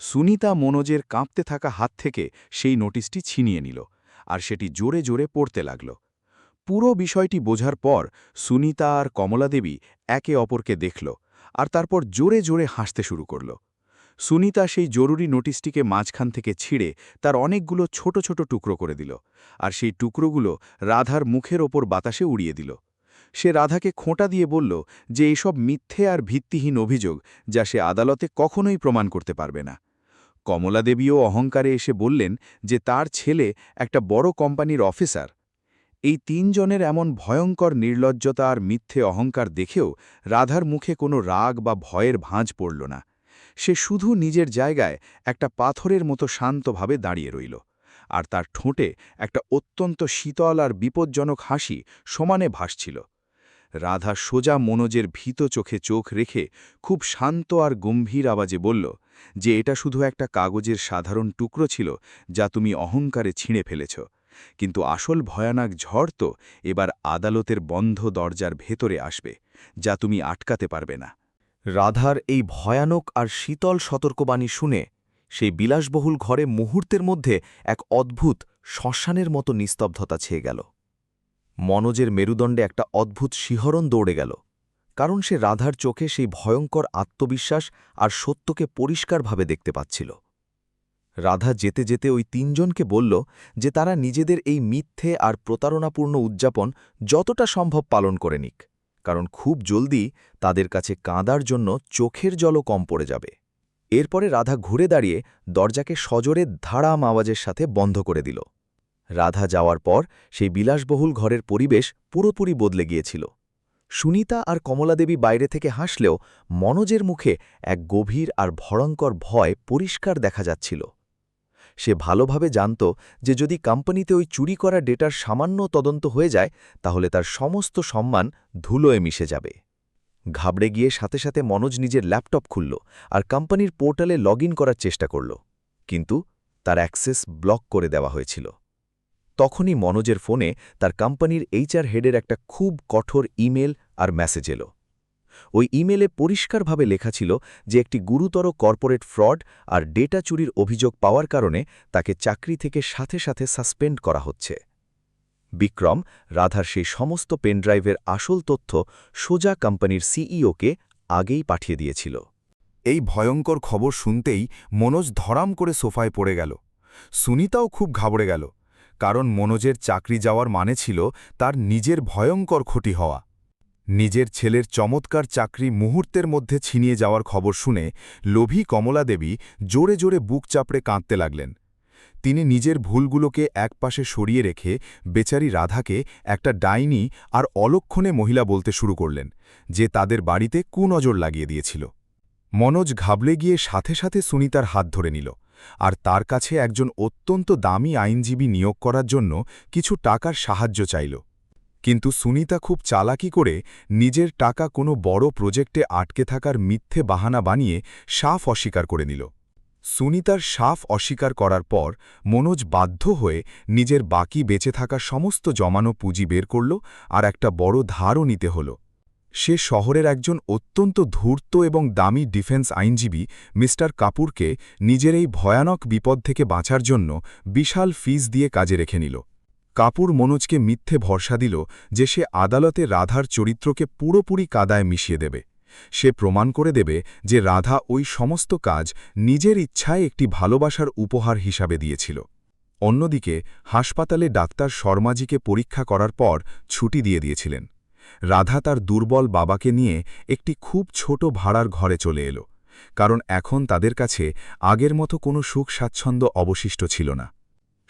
সুনিতা মনোজের কাঁপতে থাকা হাত থেকে সেই নোটিশটি ছিনিয়ে নিল আর সেটি জোরে জোরে পড়তে লাগল। পুরো বিষয়টি বোঝার পর সুনিতা আর কমলাদেবী একে অপরকে দেখল আর তারপর জোরে জোরে হাসতে শুরু করল। সুনিতা সেই জরুরি নোটিশটিকে মাঝখান থেকে ছিঁড়ে তার অনেকগুলো ছোট ছোট টুকরো করে দিল আর সেই টুকরোগুলো রাধার মুখের ওপর বাতাসে উড়িয়ে দিল। সে রাধাকে খোঁটা দিয়ে বলল যে এসব মিথ্যে আর ভিত্তিহীন অভিযোগ, যা সে আদালতে কখনোই প্রমাণ করতে পারবে না। কমলাদেবীও অহংকারে এসে বললেন যে তার ছেলে একটা বড় কোম্পানির অফিসার। এই তিনজনের এমন ভয়ঙ্কর নির্লজ্জতা আর মিথ্যে অহংকার দেখেও রাধার মুখে কোনো রাগ বা ভয়ের ভাঁজ পড়ল না। সে শুধু নিজের জায়গায় একটা পাথরের মতো শান্তভাবে দাঁড়িয়ে রইল, আর তার ঠোঁটে একটা অত্যন্ত শীতল আর বিপজ্জনক হাসি সমানে ভাসছিল। রাধা সোজা মনোজের ভীত চোখে চোখ রেখে খুব শান্ত আর গম্ভীর আওয়াজে বলল যে এটা শুধু একটা কাগজের সাধারণ টুকরো ছিল, যা তুমি অহংকারে ছিঁড়ে ফেলেছ, কিন্তু আসল ভয়ানক ঝড় তো এবার আদালতের বন্ধ দরজার ভেতরে আসবে, যা তুমি আটকাতে পারবে না। রাধার এই ভয়ানক আর শীতল সতর্কবাণী শুনে সেই বিলাসবহুল ঘরে মুহূর্তের মধ্যে এক অদ্ভুত শ্মশানের মতো নিস্তব্ধতা ছেয়ে গেল। মনোজের মেরুদণ্ডে একটা অদ্ভুত শিহরণ দৌড়ে গেল, কারণ সে রাধার চোখে সেই ভয়ঙ্কর আত্মবিশ্বাস আর সত্যকে পরিষ্কারভাবে দেখতে পাচ্ছিল। রাধা যেতে যেতে ওই তিনজনকে বলল যে তারা নিজেদের এই মিথ্যে আর প্রতারণাপূর্ণ উদযাপন যতটা সম্ভব পালন করে নিক, কারণ খুব জলদি তাদের কাছে কাঁদার জন্য চোখের জলও কম পড়ে যাবে। এরপরে রাধা ঘুরে দাঁড়িয়ে দরজাকে সজোরে ধাড়াম আওয়াজের সাথে বন্ধ করে দিল। রাধা যাওয়ার পর সেই বিলাসবহুল ঘরের পরিবেশ পুরোপুরি বদলে গিয়েছিল। সুনিতা আর কমলাদেবী বাইরে থেকে হাসলেও মনোজের মুখে এক গভীর আর ভয়ঙ্কর ভয় পরিষ্কার দেখা যাচ্ছিল। সে ভালোভাবে জানত যে যদি কোম্পানিতে ওই চুরি করা ডেটার সামান্য তদন্ত হয়ে যায়, তাহলে তার সমস্ত সম্মান ধুলোয় মিশে যাবে। ঘাবড়ে গিয়ে সাথে সাথে মনোজ নিজের ল্যাপটপ খুলল আর কোম্পানির পোর্টালে লগ করার চেষ্টা করল, কিন্তু তার অ্যাক্সেস ব্লক করে দেওয়া হয়েছিল। তখনই মনোজের ফোনে তার কোম্পানির HR হেডের একটা খুব কঠোর ইমেল আর মেসেজ এলো। ওই ইমেলে পরিষ্কারভাবে লেখা ছিল যে একটি গুরুতর কর্পোরেট ফ্রড আর ডেটা চুরির অভিযোগ পাওয়ার কারণে তাকে চাকরি থেকে সাথে সাথে সাসপেন্ড করা হচ্ছে। বিক্রম রাধার সেই সমস্ত পেনড্রাইভের আসল তথ্য সোজা কোম্পানির সিইওকে আগেই পাঠিয়ে দিয়েছিল। এই ভয়ঙ্কর খবর শুনতেই মনোজ ধরাম করে সোফায় পড়ে গেল। সুনিতাও খুব ঘাবড়ে গেল, কারণ মনোজের চাকরি যাওয়ার মানে ছিল তার নিজের ভয়ঙ্কর ক্ষতি হওয়া। নিজের ছেলের চমৎকার চাকরি মুহূর্তের মধ্যে ছিনিয়ে যাওয়ার খবর শুনে লোভী কমলাদেবী জোরে জোরে বুক চাপড়ে কাঁদতে লাগলেন। তিনি নিজের ভুলগুলোকে একপাশে সরিয়ে রেখে বেচারি রাধাকে একটা ডাইনি আর অলক্ষণে মহিলা বলতে শুরু করলেন, যে তাদের বাড়িতে কুনজর লাগিয়ে দিয়েছিল। মনোজ ঘাবড়ে গিয়ে সাথে সাথে সুনিতার হাত ধরে নিল আর তার কাছে একজন অত্যন্ত দামি আইনজীবী নিয়োগ করার জন্য কিছু টাকার সাহায্য চাইল। কিন্তু সুনিতা খুব চালাকি করে নিজের টাকা কোনো বড় প্রজেক্টে আটকে থাকার মিথ্যে বাহানা বানিয়ে সাফ অস্বীকার করে নিল। সুনিতার সাফ অস্বীকার করার পর মনোজ বাধ্য হয়ে নিজের বাকি বেঁচে থাকা সমস্ত জমানো পুঁজি বের করল আর একটা বড় ধারও নিতে হল। সে শহরের একজন অত্যন্ত ধূর্ত এবং দামি ডিফেন্স আইনজীবী মিস্টার কাপুরকে নিজের এই ভয়ানক বিপদ থেকে বাঁচার জন্য বিশাল ফিস দিয়ে কাজে রেখে নিল। কাপুর মনোজকে মিথ্যে ভরসা দিল যে সে আদালতে রাধার চরিত্রকে পুরোপুরি কাদায় মিশিয়ে দেবে। সে প্রমাণ করে দেবে যে রাধা ওই সমস্ত কাজ নিজের ইচ্ছায় একটি ভালোবাসার উপহার হিসাবে দিয়েছিল। অন্যদিকে হাসপাতালে ডাক্তার শর্মাজিকে পরীক্ষা করার পর ছুটি দিয়ে দিয়েছিলেন। রাধা তার দুর্বল বাবাকে নিয়ে একটি খুব ছোট ভাড়ার ঘরে চলে এলো, কারণ এখন তাদের কাছে আগের মতো কোনো সুখ স্বাচ্ছন্দ্য অবশিষ্ট ছিল না।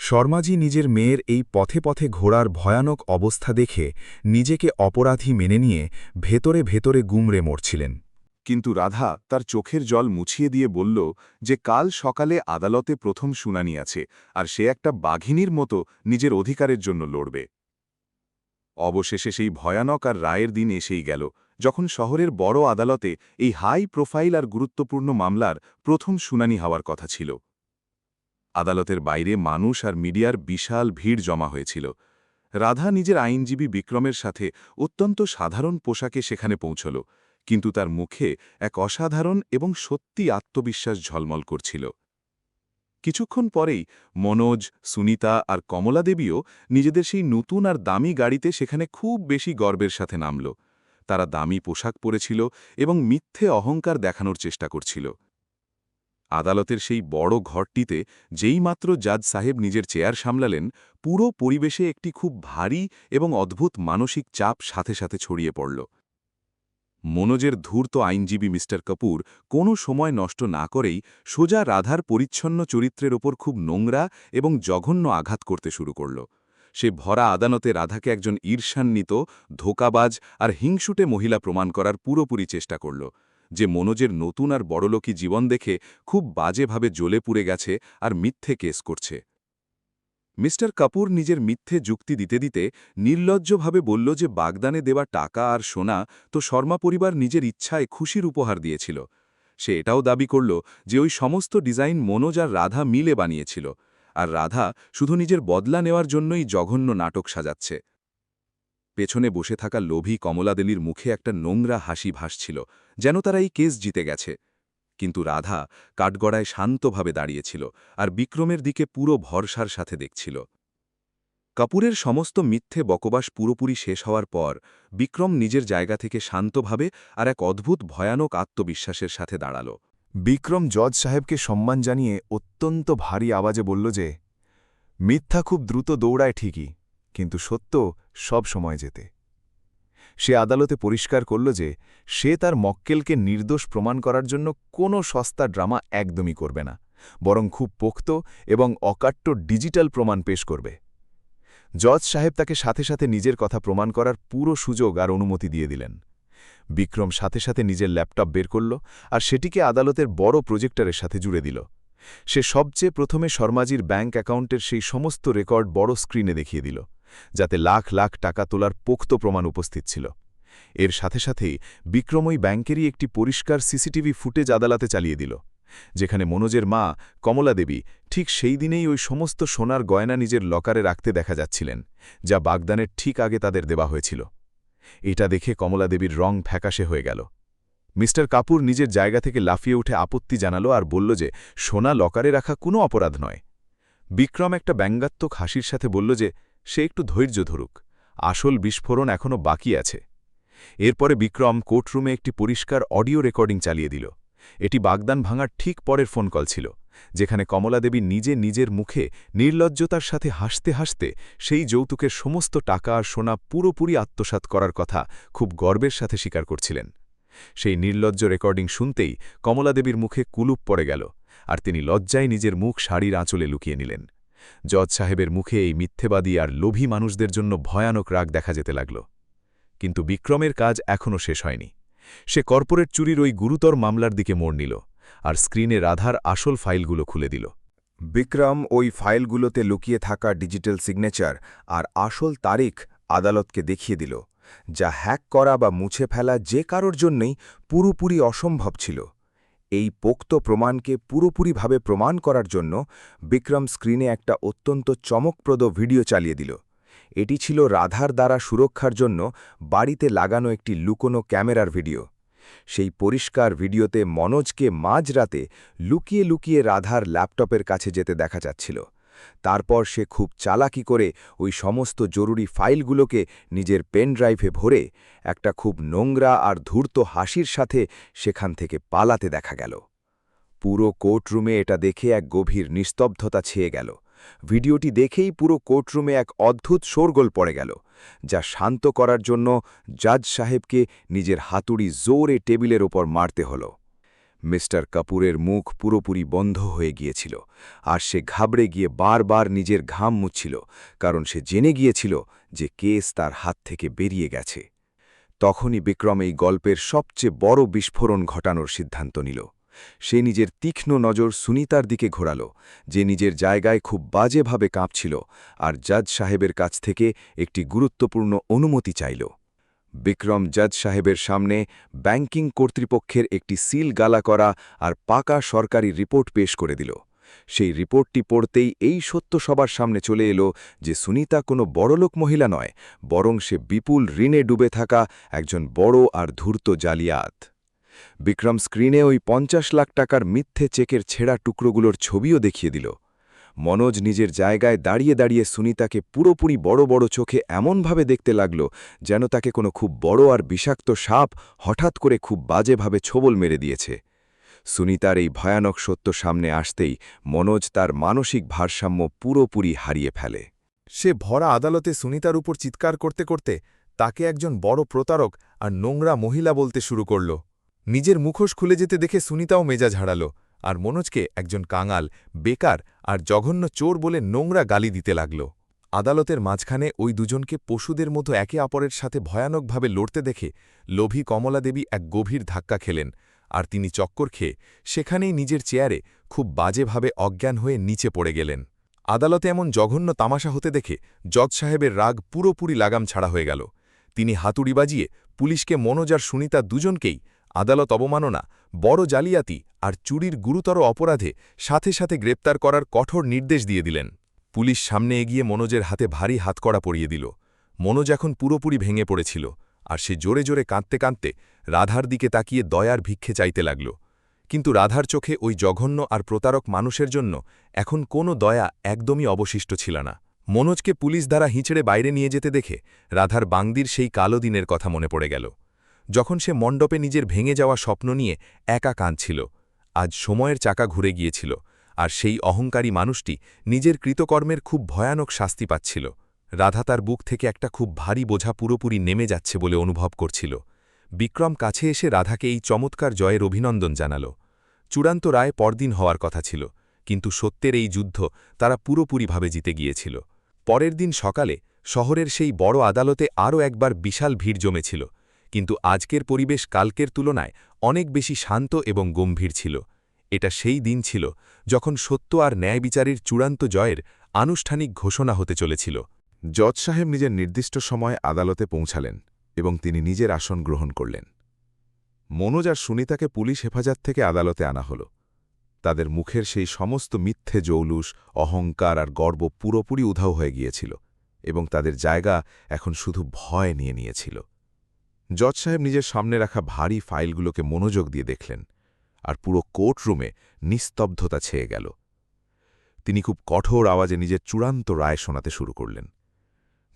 শর্মাজি নিজের মেয়ের এই পথে পথে ঘোরার ভয়ানক অবস্থা দেখে নিজেকে অপরাধী মেনে নিয়ে ভেতরে ভেতরে গুমড়ে মরছিলেন। কিন্তু রাধা তার চোখের জল মুছিয়ে দিয়ে বলল যে কাল সকালে আদালতে প্রথম শুনানি আছে, আর সে একটা বাঘিনীর মতো নিজের অধিকারের জন্য লড়বে। অবশেষে সেই ভয়ানক আর রায়ের দিন এসেই গেল, যখন শহরের বড় আদালতে এই হাই প্রোফাইল আর গুরুত্বপূর্ণ মামলার প্রথম শুনানি হওয়ার কথা ছিল। আদালতের বাইরে মানুষ আর মিডিয়ার বিশাল ভিড় জমা হয়েছিল। রাধা নিজের আইনজীবী বিক্রমের সাথে অত্যন্ত সাধারণ পোশাকে সেখানে পৌঁছল, কিন্তু তার মুখে এক অসাধারণ এবং সত্যি আত্মবিশ্বাস ঝলমল করছিল। কিছুক্ষণ পরেই মনোজ, সুনিতা আর কমলা দেবীও নিজেদের সেই নতুন আর দামি গাড়িতে সেখানে খুব বেশি গর্বের সাথে নামল। তারা দামি পোশাক পরেছিল এবং মিথ্যে অহংকার দেখানোর চেষ্টা করছিল। আদালতের সেই বড় ঘরটিতে যেইমাত্র জাজ সাহেব নিজের চেয়ার সামলালেন, পুরো পরিবেশে একটি খুব ভারী এবং অদ্ভুত মানসিক চাপ সাথে সাথে ছড়িয়ে পড়ল। মনোজের ধূর্ত আইনজীবী মিস্টার কাপুর কোনো সময় নষ্ট না করেই সোজা রাধার পরিচ্ছন্ন চরিত্রের ওপর খুব নোংরা এবং জঘন্য আঘাত করতে শুরু করল। সে ভরা আদালতে রাধাকে একজন ঈর্ষান্বিত, ধোঁকাবাজ আর হিংসুটে মহিলা প্রমাণ করার পুরোপুরি চেষ্টা করল, যে মনোজের নতুন আর বড়লোকি জীবন দেখে খুব বাজেভাবে জ্বলে পুড়ে গেছে আর মিথ্যে কেস করছে। মিস্টার কাপুর নিজের মিথ্যে যুক্তি দিতে দিতে নির্লজ্জভাবে বলল যে বাগদানে দেওয়া টাকা আর সোনা তো শর্মা পরিবার নিজের ইচ্ছায় খুশির উপহার দিয়েছিল। সে এটাও দাবি করল যে ওই সমস্ত ডিজাইন মনোজ আর রাধা মিলে বানিয়েছিল, আর রাধা শুধু নিজের বদলা নেওয়ার জন্যই জঘন্য নাটক সাজাচ্ছে। পেছনে বসে থাকা লোভী কমলাদেবীর মুখে একটা নোংরা হাসি ভাসছিল, যেন তারা এই কেস জিতে গেছে। কিন্তু রাধা কাঠগড়ায় শান্তভাবে দাঁড়িয়েছিল আর বিক্রমের দিকে পুরো ভরসার সাথে দেখছিল। কাপুরের সমস্ত মিথ্যে বকবাস পুরোপুরি শেষ হওয়ার পর বিক্রম নিজের জায়গা থেকে শান্তভাবে আর এক অদ্ভুত ভয়ানক আত্মবিশ্বাসের সাথে দাঁড়াল। বিক্রম জজ সাহেবকে সম্মান জানিয়ে অত্যন্ত ভারী আওয়াজে বলল যে মিথ্যা খুব দ্রুত দৌড়ায় ঠিকই, কিন্তু সত্য সব সময় যেতে। সে আদালতে পরিষ্কার করল যে সে তার মক্কেলকে নির্দোষ প্রমাণ করার জন্য কোনো সস্তা ড্রামা একদমই করবে না, বরং খুব পোক্ত এবং অকাট্য ডিজিটাল প্রমাণ পেশ করবে। জজ সাহেব তাকে সাথে সাথে নিজের কথা প্রমাণ করার পুরো সুযোগ আর অনুমতি দিয়ে দিলেন। বিক্রম সাথে সাথে নিজের ল্যাপটপ বের করল আর সেটিকে আদালতের বড় প্রজেক্টরের সাথে জুড়ে দিল। সে সবচেয়ে প্রথমে শর্মাজির ব্যাঙ্ক অ্যাকাউন্টের সেই সমস্ত রেকর্ড বড় স্ক্রিনে দেখিয়ে দিল, যাতে লাখ লাখ টাকা তোলার পোক্ত প্রমাণ উপস্থিত ছিল। এর সাথে সাথেই বিক্রম ওই ব্যাংকেরই একটি পরিষ্কার সিসিটিভি ফুটেজ আদালতে চালিয়ে দিল, যেখানে মনোজের মা কমলা দেবী ঠিক সেই দিনেই ওই সমস্ত সোনার গয়না নিজের লকারে রাখতে দেখা যাচ্ছিলেন, যা বাগদানের ঠিক আগে তাদের দেওয়া হয়েছিল। এটা দেখে কমলা দেবীর রং ফ্যাকাশে হয়ে গেল। মিস্টার কাপুর নিজের জায়গা থেকে লাফিয়ে উঠে আপত্তি জানালো আর বলল যে সোনা লকারে রাখা কোনো অপরাধ নয়। বিক্রম একটা ব্যঙ্গাত্মক হাসির সাথে বলল যে সে একটু ধৈর্য ধরুক, আসল বিস্ফোরণ এখনও বাকি আছে। এরপরে বিক্রম কোর্টরুমে একটি পরিষ্কার অডিও রেকর্ডিং চালিয়ে দিল। এটি বাগদান ভাঙার ঠিক পরের ফোন কল ছিল, যেখানে কমলা দেবী নিজে নিজের মুখে নির্লজ্জতার সাথে হাসতে হাসতে সেই যৌতুকের সমস্ত টাকা আর সোনা পুরোপুরি আত্মসাৎ করার কথা খুব গর্বের সাথে স্বীকার করছিলেন। সেই নির্লজ্জ রেকর্ডিং শুনতেই কমলা দেবীর মুখে কুলুপ পড়ে গেল, আর তিনি লজ্জায় নিজের মুখ শাড়ির আঁচলে লুকিয়ে নিলেন। জজ সাহেবের মুখে এই মিথ্যেবাদী আর লোভী মানুষদের জন্য ভয়ানক রাগ দেখা যেতে লাগল। কিন্তু বিক্রমের কাজ এখনও শেষ হয়নি। সে কর্পোরেট চুরির ওই গুরুতর মামলার দিকে মোড় নিল আর স্ক্রিনে রাধার আসল ফাইলগুলো খুলে দিল। বিক্রম ওই ফাইলগুলোতে লুকিয়ে থাকা ডিজিটাল সিগনেচার আর আসল তারিখ আদালতকে দেখিয়ে দিল, যা হ্যাক করা বা মুছে ফেলা যে কারোর জন্যই পুরোপুরি অসম্ভব ছিল। এই পোক্ত প্রমাণকে পুরোপুরিভাবে প্রমাণ করার জন্য বিক্রম স্ক্রিনে একটা অত্যন্ত চমকপ্রদ ভিডিও চালিয়ে দিল। এটি ছিল রাধার দ্বারা সুরক্ষার জন্য বাড়িতে লাগানো একটি লুকোনো ক্যামেরার ভিডিও। সেই পরিষ্কার ভিডিওতে মনোজকে মাঝরাতে লুকিয়ে লুকিয়ে রাধার ল্যাপটপের কাছে যেতে দেখা যাচ্ছিল। তারপর সে খুব চালাকি করে ওই সমস্ত জরুরি ফাইলগুলোকে নিজের পেন ড্রাইভে ভরে একটা খুব নোংরা আর ধূর্ত হাসির সাথে সেখান থেকে পালাতে দেখা গেল। পুরো কোর্টরুমে এটা দেখে এক গভীর নিস্তব্ধতা ছেয়ে গেল। ভিডিওটি দেখেই পুরো কোর্টরুমে এক অদ্ভুত শোরগোল পড়ে গেল, যা শান্ত করার জন্য জাজ সাহেবকে নিজের হাতুড়ি জোরে টেবিলের ওপর মারতে হল। মিস্টার কাপুরের মুখ পুরোপুরি বন্ধ হয়ে গিয়েছিল, আর সে ঘাবড়ে গিয়ে বারবার নিজের ঘাম মুছছিল, কারণ সে জেনে গিয়েছিল যে কেস তার হাত থেকে বেরিয়ে গেছে। তখনই বিক্রম এই গল্পের সবচেয়ে বড় বিস্ফোরণ ঘটানোর সিদ্ধান্ত নিল। সে নিজের তীক্ষ্ণ নজর সুনিতার দিকে ঘোরাল, যে নিজের জায়গায় খুব বাজেভাবে কাঁপছিল আর জাজ সাহেবের কাছ থেকে একটি গুরুত্বপূর্ণ অনুমতি চাইল। বিক্রম জাজ সাহেবের সামনে ব্যাংকিং কর্তৃপক্ষের একটি সিল গালা করা আর পাকা সরকারি রিপোর্ট পেশ করে দিল। সেই রিপোর্টটি পড়তেই এই সত্য সবার সামনে চলে এলো যে সুনিতা কোনো বড়লোক মহিলা নয়, বরং সে বিপুল ঋণে ডুবে থাকা একজন বড় আর ধূর্ত জালিয়াত। বিক্রম স্ক্রিনে ওই ৫০ লাখ টাকার মিথ্যে চেকের ছেঁড়া টুকরোগুলোর ছবিও দেখিয়ে দিল। মনোজ নিজের জায়গায় দাঁড়িয়ে দাঁড়িয়ে সুনিতাকে পুরোপুরি বড় বড় চোখে এমনভাবে দেখতে লাগল যেন তাকে কোনো খুব বড় আর বিষাক্ত সাপ হঠাৎ করে খুব বাজেভাবে ছোবল মেরে দিয়েছে। সুনিতার এই ভয়ানক সত্য সামনে আসতেই মনোজ তার মানসিক ভারসাম্য পুরোপুরি হারিয়ে ফেলে। সে ভরা আদালতে সুনিতার উপর চিৎকার করতে করতে তাকে একজন বড় প্রতারক আর নোংরা মহিলা বলতে শুরু করল। নিজের মুখোশ খুলে যেতে দেখে সুনিতাও মেজাজ হারাল, আর মনোজকে একজন কাঙাল, বেকার আর জঘন্য চোর বলে নোংরা গালি দিতে লাগল। আদালতের মাঝখানে ওই দুজনকে পশুদের মতো একে অপরের সাথে ভয়ানকভাবে লড়তে দেখে লোভী কমলা দেবী এক গভীর ধাক্কা খেলেন, আর তিনি চক্কর খেয়ে সেখানেই নিজের চেয়ারে খুব বাজেভাবে অজ্ঞান হয়ে নিচে পড়ে গেলেন। আদালতে এমন জঘন্য তামাশা হতে দেখে জজ সাহেবের রাগ পুরোপুরি লাগাম ছাড়া হয়ে গেল। তিনি হাতুড়ি বাজিয়ে পুলিশকে মনোজ আর সুনিতা দুজনকেই আদালত অবমাননা, বড় জালিয়াতি আর চুরির গুরুতর অপরাধে সাথে সাথে গ্রেপ্তার করার কঠোর নির্দেশ দিয়ে দিলেন। পুলিশ সামনে এগিয়ে মনোজের হাতে ভারী হাতকড়া পরিয়ে দিল। মনোজ এখন পুরোপুরি ভেঙে পড়েছিল, আর সে জোরে জোরে কাঁদতে কাঁদতে রাধার দিকে তাকিয়ে দয়ার ভিক্ষে চাইতে লাগল। কিন্তু রাধার চোখে ওই জঘন্য আর প্রতারক মানুষের জন্য এখন কোনো দয়া একদমই অবশিষ্ট ছিল না। মনোজকে পুলিশ দ্বারা হিঁচড়ে বাইরে নিয়ে যেতে দেখে রাধার বাংদির সেই কালো দিনের কথা মনে পড়ে গেল, যখন সে মণ্ডপে নিজের ভেঙে যাওয়া স্বপ্ন নিয়ে একা কাঁদছিল। আজ সময়ের চাকা ঘুরে গিয়েছিল, আর সেই অহংকারী মানুষটি নিজের কৃতকর্মের খুব ভয়ানক শাস্তি পাচ্ছিল। রাধা তার বুক থেকে একটা খুব ভারী বোঝা পুরোপুরি নেমে যাচ্ছে বলে অনুভব করছিল। বিক্রম কাছে এসে রাধাকে এই চমৎকার জয়ের অভিনন্দন জানাল। চূড়ান্ত রায় পরদিন হওয়ার কথা ছিল, কিন্তু সত্যের এই যুদ্ধ তারা পুরোপুরিভাবে জিতে গিয়েছিল। পরের দিন সকালে শহরের সেই বড় আদালতে আরও একবার বিশাল ভিড় জমেছিল, কিন্তু আজকের পরিবেশ কালকের তুলনায় অনেক বেশি শান্ত এবং গম্ভীর ছিল। এটা সেই দিন ছিল যখন সত্য আর ন্যায় বিচারের চূড়ান্ত জয়ের আনুষ্ঠানিক ঘোষণা হতে চলেছিল। জজ সাহেব নিজের নির্দিষ্ট সময়ে আদালতে পৌঁছালেন এবং তিনি নিজের আসন গ্রহণ করলেন। মনোজ আর সুনিতাকে পুলিশ হেফাজত থেকে আদালতে আনা হল। তাদের মুখের সেই সমস্ত মিথ্যে জৌলুস, অহংকার আর গর্ব পুরোপুরি উধাও হয়ে গিয়েছিল, এবং তাদের জায়গা এখন শুধু ভয় নিয়ে নিয়েছিল। জজ সাহেব নিজের সামনে রাখা ভারী ফাইলগুলোকে মনোযোগ দিয়ে দেখলেন, আর পুরো কোর্টরুমে নিস্তব্ধতা ছেয়ে গেল। তিনি খুব কঠোর আওয়াজে নিজের চূড়ান্ত রায় শোনাতে শুরু করলেন।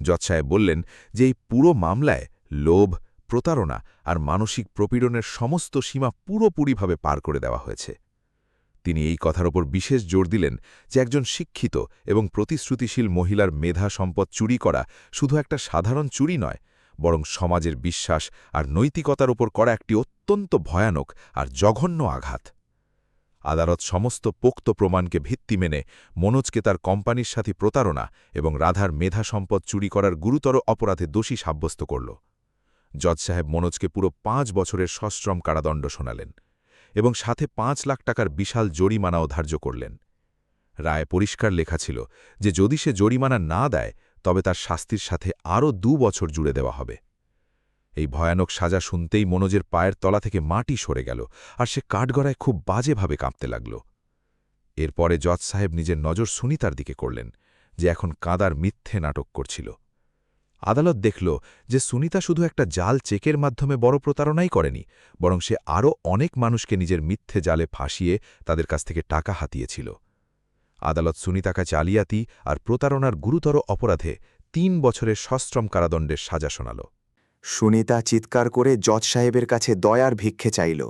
জজ সাহেব বললেন যে এই পুরো মামলায় লোভ, প্রতারণা আর মানসিক প্রপীড়নের সমস্ত সীমা পুরোপুরিভাবে পার করে দেওয়া হয়েছে। তিনি এই কথার ওপর বিশেষ জোর দিলেন যে একজন শিক্ষিত এবং প্রতিশ্রুতিশীল মহিলার মেধা সম্পদ চুরি করা শুধু একটা সাধারণ চুরি নয়, বরং সমাজের বিশ্বাস আর নৈতিকতার ওপর করা একটি অত্যন্ত ভয়ানক আর জঘন্য আঘাত। আদালত সমস্ত পোক্ত প্রমাণকে ভিত্তি মেনে মনোজকে তার কোম্পানির সাথে প্রতারণা এবং রাধার মেধা সম্পদ চুরি করার গুরুতর অপরাধে দোষী সাব্যস্ত করল। জজ সাহেব মনোজকে পুরো ৫ বছরের সশ্রম কারাদণ্ড শোনালেন এবং সাথে ৫ লাখ টাকার বিশাল জরিমানাও ধার্য করলেন। রায়ে পরিষ্কার লেখা ছিল যে যদি সে জরিমানা না দেয় তবে তার শাস্তির সাথে আরও ২ বছর জুড়ে দেওয়া হবে। এই ভয়ানক সাজা শুনতেই মনোজের পায়ের তলা থেকে মাটি সরে গেল, আর সে কাঠগড়ায় খুব বাজেভাবে কাঁপতে লাগল। এরপরে জজ সাহেব নিজের নজর সুনিতার দিকে করলেন, যে এখন কাঁদার মিথ্যে নাটক করছিল। আদালত দেখল যে সুনিতা শুধু একটা জাল চেকের মাধ্যমে বড় প্রতারণাই করেনি, বরং সে আরও অনেক মানুষকে নিজের মিথ্যে জালে ফাঁসিয়ে তাদের কাছ থেকে টাকা হাতিয়েছিল। আদালত সুনিতাকে জালিয়াতি আর প্রতারণার গুরুতর অপরাধে ৩ বছরের সশ্রম কারাদণ্ডের সাজা শোনাল। সুনিতা চিৎকার করে জজ সাহেবের কাছে দয়ার ভিক্ষে চাইল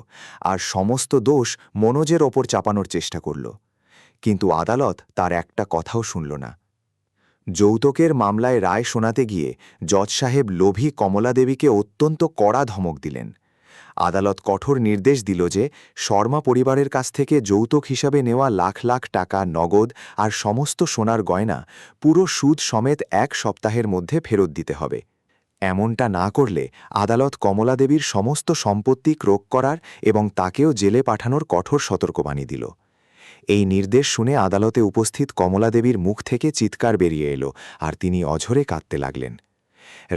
আর সমস্ত দোষ মনোজের ওপর চাপানোর চেষ্টা করল, কিন্তু আদালত তার একটা কথাও শুনল না। যৌতুকের মামলায় রায় শোনাতে গিয়ে জজ সাহেব লোভী কমলা দেবীকে অত্যন্ত কড়া ধমক দিলেন। আদালত কঠোর নির্দেশ দিল যে শর্মা পরিবারের কাছ থেকে যৌতুক হিসাবে নেওয়া লাখ লাখ টাকা নগদ আর সমস্ত সোনার গয়না পুরো সুদ সমেত ১ সপ্তাহের মধ্যে ফেরত দিতে হবে। এমনটা না করলে আদালত কমলা দেবীর সমস্ত সম্পত্তি ক্রোক করার এবং তাকেও জেলে পাঠানোর কঠোর সতর্কবাণী দিল। এই নির্দেশ শুনে আদালতে উপস্থিত কমলা দেবীর মুখ থেকে চিৎকার বেরিয়ে এলো আর তিনি অঝরে কাঁদতে লাগলেন।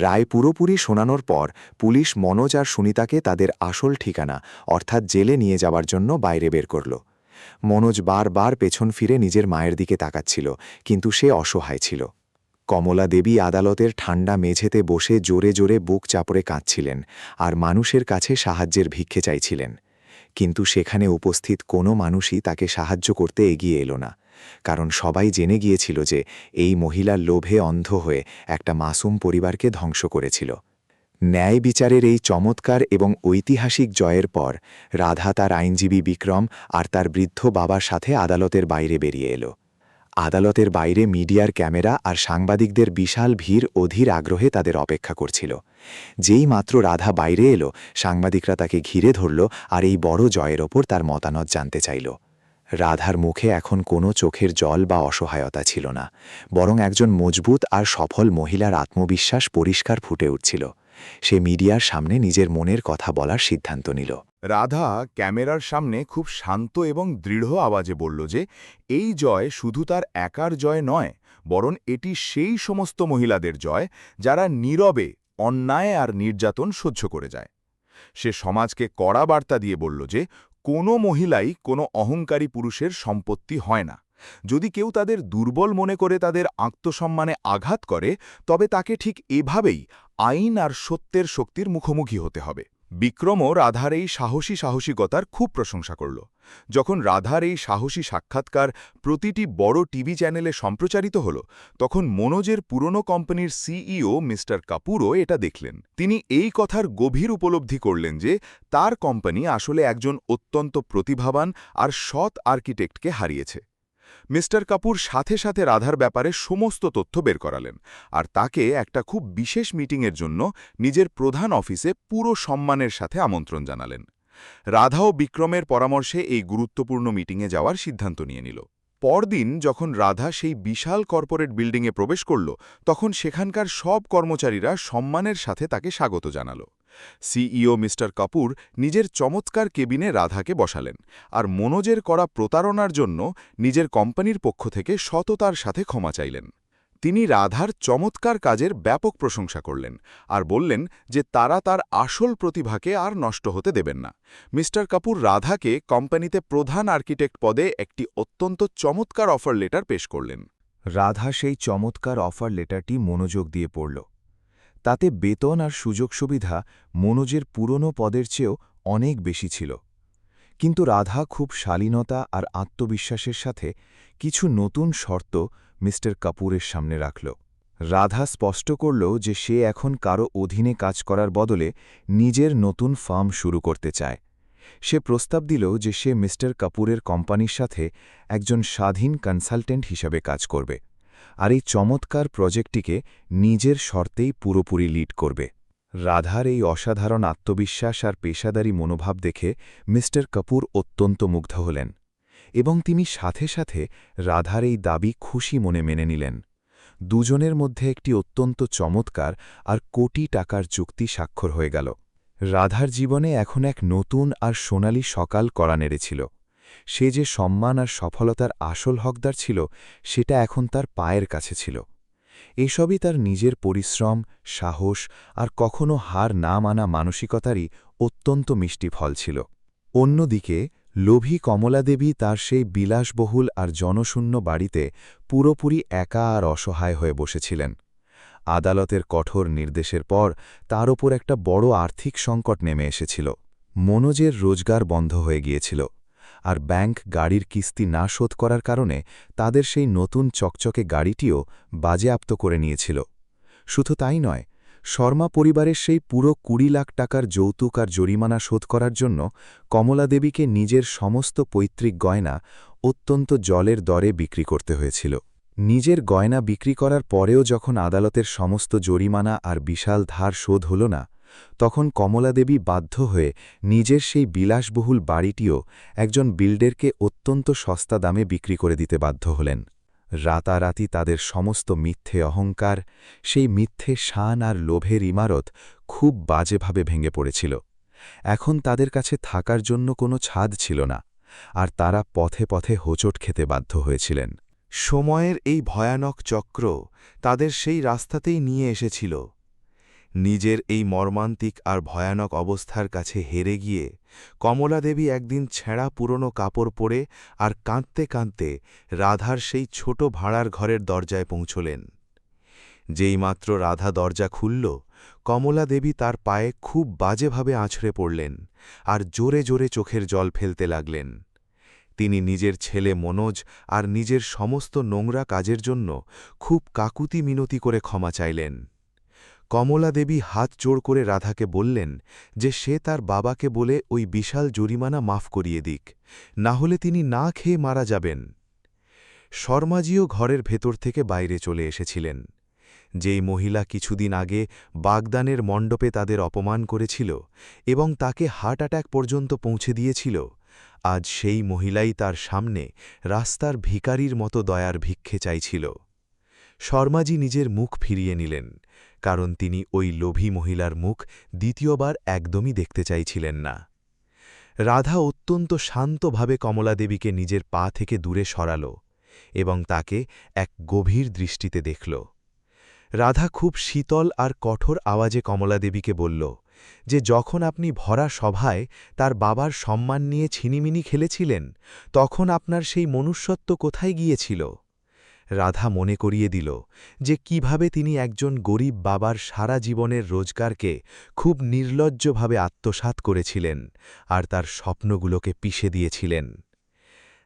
রায় পুরোপুরি শোনানোর পর পুলিশ মনোজ আর সুনিতাকে তাদের আসল ঠিকানা অর্থাৎ জেলে নিয়ে যাওয়ার জন্য বাইরে বের করল। মনোজ বারবার পেছন ফিরে নিজের মায়ের দিকে তাকাচ্ছিল, কিন্তু সে অসহায় ছিল। কমলা দেবী আদালতের ঠান্ডা মেঝেতে বসে জোরে জোরে বুক চাপড়ে কাঁদছিলেন আর মানুষের কাছে সাহায্যের ভিক্ষে চাইছিলেন, কিন্তু সেখানে উপস্থিত কোনো মানুষই তাকে সাহায্য করতে এগিয়ে এলো না, কারণ সবাই জেনে গিয়েছিল যে এই মহিলার লোভে অন্ধ হয়ে একটা মাসুম পরিবারকে ধ্বংস করেছিল। ন্যায় বিচারের এই চমৎকার এবং ঐতিহাসিক জয়ের পর রাধা তার আইনজীবী বিক্রম আর তার বৃদ্ধ বাবার সাথে আদালতের বাইরে বেরিয়ে এলো। আদালতের বাইরে মিডিয়ার ক্যামেরা আর সাংবাদিকদের বিশাল ভিড় অধীর আগ্রহে তাদের অপেক্ষা করছিল। যেই মাত্র রাধা বাইরে এলো, সাংবাদিকরা তাকে ঘিরে ধরল আর এই বড় জয়ের ওপর তার মতামত জানতে চাইল। রাধার মুখে এখন কোনো চোখের জল বা অসহায়তা ছিল না, বরং একজন মজবুত আর সফল মহিলার আত্মবিশ্বাস পরিষ্কার ফুটে উঠছিল। সে মিডিয়ার সামনে নিজের মনের কথা বলার সিদ্ধান্ত নিল। রাধা ক্যামেরার সামনে খুব শান্ত এবং দৃঢ় আওয়াজে বলল যে এই জয় শুধু তার একার জয় নয়, বরং এটি সেই সমস্ত মহিলাদের জয় যারা নীরবে অন্যায় আর নির্যাতন সহ্য করে যায়। সে সমাজকে কড়া বার্তা দিয়ে বলল যে কোনো মহিলাই কোনো অহংকারী পুরুষের সম্পত্তি হয় না। যদি কেউ তাদের দুর্বল মনে করে তাদের আত্মসম্মানে আঘাত করে, তবে তাকে ঠিক এভাবেই আইন আর সত্যের শক্তির মুখোমুখি হতে হবে। বিক্রমও রাধার এই সাহসিকতার খুব প্রশংসা করল। যখন রাধার এই সাহসী সাক্ষাৎকার প্রতিটি বড় টিভি চ্যানেলে সম্প্রচারিত হল, তখন মনোজের পুরনো কোম্পানির সিইও মিস্টার কাপুরও এটা দেখলেন। তিনি এই কথার গভীর উপলব্ধি করলেন যে তার কোম্পানি আসলে একজন অত্যন্ত প্রতিভাবান আর সৎ আর্কিটেক্টকে হারিয়েছে। মিস্টার কাপুর সাথে সাথে রাধার ব্যাপারে সমস্ত তথ্য বের করালেন আর তাকে একটা খুব বিশেষ মিটিংয়ের জন্য নিজের প্রধান অফিসে পুরো সম্মানের সাথে আমন্ত্রণ জানালেন। রাধা ও বিক্রমের পরামর্শে এই গুরুত্বপূর্ণ মিটিংয়ে যাওয়ার সিদ্ধান্ত নিয়ে নিল। পরদিন যখন রাধা সেই বিশাল কর্পোরেট বিল্ডিংয়ে প্রবেশ করল, তখন সেখানকার সব কর্মচারীরা সম্মানের সাথে তাকে স্বাগত জানাল। সিইও মিস্টার কাপুর নিজের চমৎকার কেবিনে রাধাকে বসালেন আর মনোজের করা প্রতারণার জন্য নিজের কোম্পানির পক্ষ থেকে সততার সাথে ক্ষমা চাইলেন। তিনি রাধার চমৎকার কাজের ব্যাপক প্রশংসা করলেন আর বললেন যে তারা তার আসল প্রতিভাকে আর নষ্ট হতে দেবেন না। মিস্টার কাপুর রাধাকে কোম্পানিতে প্রধান আর্কিটেক্ট পদে একটি অত্যন্ত চমৎকার অফার লেটার পেশ করলেন। রাধা সেই চমৎকার অফার লেটারটি মনোযোগ দিয়ে পড়ল। তাতে বেতন আর সুযোগ সুবিধা মনোজের পুরনো পদের চেয়েও অনেক বেশি ছিল, কিন্তু রাধা খুব শালীনতা আর আত্মবিশ্বাসের সাথে কিছু নতুন শর্ত মিস্টার কাপুরের সামনে রাখল। রাধা স্পষ্ট করল যে সে এখন কারো অধীনে কাজ করার বদলে নিজের নতুন ফার্ম শুরু করতে চায়। সে প্রস্তাব দিল যে সে মিস্টার কাপুরের কোম্পানির সাথে একজন স্বাধীন কনসালটেন্ট হিসাবে কাজ করবে আর এই চমৎকার প্রজেক্টটিকে নিজের শর্তেই পুরোপুরি লিড করবে। রাধার এই অসাধারণ আত্মবিশ্বাস আর পেশাদারী মনোভাব দেখে মিস্টার কাপুর অত্যন্ত মুগ্ধ হলেন এবং তিনি সাথে সাথে রাধার এই দাবি খুশি মনে মেনে নিলেন। দুজনের মধ্যে একটি অত্যন্ত চমৎকার আর কোটি টাকার চুক্তি স্বাক্ষর হয়ে গেল। রাধার জীবনে এখন এক নতুন আর সোনালি সকাল কড়া নেড়েছিল। সে যে সম্মান আর সফলতার আসল হকদার ছিল, সেটা এখন তার পায়ের কাছে ছিল। এসবই তার নিজের পরিশ্রম, সাহস আর কখনো হার না মানা মানসিকতারই অত্যন্ত মিষ্টি ফল ছিল। অন্যদিকে লোভী কমলাদেবী তার সেই বিলাসবহুল আর জনশূন্য বাড়িতে পুরোপুরি একা আর অসহায় হয়ে বসেছিলেন। আদালতের কঠোর নির্দেশের পর তার ওপর একটা বড় আর্থিক সংকট নেমে এসেছিল। মনোজের রোজগার বন্ধ হয়ে গিয়েছিল, আর ব্যাংক গাড়ির কিস্তি না শোধ করার কারণে তাদের সেই নতুন চকচকে গাড়িটিও বাজেয়াপ্ত করে নিয়েছিল। শুধু তাই নয়, শর্মা পরিবারের সেই পুরো ২০ লাখ টাকার যৌতুক আর জরিমানা শোধ করার জন্য কমলাদেবীকে নিজের সমস্ত পৈতৃক গয়না অত্যন্ত জলের দরে বিক্রি করতে হয়েছিল। নিজের গয়না বিক্রি করার পরেও যখন আদালতের সমস্ত জরিমানা আর বিশাল ধার শোধ হল না, তখন কমলাদেবী বাধ্য হয়ে নিজের সেই বিলাসবহুল বাড়িটিও একজন বিল্ডারকে অত্যন্ত সস্তা দামে বিক্রি করে দিতে বাধ্য হলেন। রাতারাতি তাদের সমস্ত মিথ্যে অহংকার, সেই মিথ্যে শান আর লোভের ইমারত খুব বাজেভাবে ভেঙে পড়েছিল। এখন তাদের কাছে থাকার জন্য কোনো ছাদ ছিল না, আর তারা পথে পথে হোঁচট খেতে বাধ্য হয়েছিলেন। সময়ের এই ভয়ানক চক্র তাদের সেই রাস্তাতেই নিয়ে এসেছিল। নিজের এই মর্মান্তিক আর ভয়ানক অবস্থার কাছে হেরে গিয়ে কমলাদেবী একদিন ছেঁড়া পুরনো কাপড় পরে আর কাঁদতে কাঁদতে রাধার সেই ছোট ভাড়ার ঘরের দরজায় পৌঁছলেন। যেইমাত্র রাধা দরজা খুলল, কমলাদেবী তার পায়ে খুব বাজেভাবে আছড়ে পড়লেন আর জোরে জোরে চোখের জল ফেলতে লাগলেন। তিনি নিজের ছেলে মনোজ আর নিজের সমস্ত নোংরা কাজের জন্য খুব কাকুতি মিনতি করে ক্ষমা চাইলেন। কমলাদেবী হাত জোড় করে রাধাকে বললেন যে সে তার বাবাকে বলে ওই বিশাল জরিমানা মাফ করিয়ে দিক, না হলে তিনি না খেয়ে মারা যাবেন। শর্মাজিও ঘরের ভেতর থেকে বাইরে চলে এসেছিলেন। যেই মহিলা কিছুদিন আগে বাগদানের মণ্ডপে তাদের অপমান করেছিল এবং তাকে হার্ট অ্যাটাক পর্যন্ত পৌঁছে দিয়েছিল, আজ সেই মহিলাই তার সামনে রাস্তার ভিখারির মতো দয়ার ভিক্ষে চাইছিল। শর্মাজি নিজের মুখ ফিরিয়ে নিলেন, কারণ তিনি ওই লোভী মহিলার মুখ দ্বিতীয়বার একদমই দেখতে চাইছিলেন না। রাধা অত্যন্ত শান্তভাবে কমলাদেবীকে নিজের পা থেকে দূরে সরাল এবং তাকে এক গভীর দৃষ্টিতে দেখল। রাধা খুব শীতল আর কঠোর আওয়াজে কমলাদেবীকে বলল যে যখন আপনি ভরা সভায় তার বাবার সম্মান নিয়ে ছিনিমিনি খেলেছিলেন, তখন আপনার সেই মনুষ্যত্ব কোথায় গিয়েছিল? রাধা মনে করিয়ে দিল যে কিভাবে তিনি একজন গরিব বাবার সারা জীবনের রোজগারকে খুব নির্লজ্জভাবে আত্মসাৎ করেছিলেন আর তার স্বপ্নগুলোকে পিষে দিয়েছিলেন।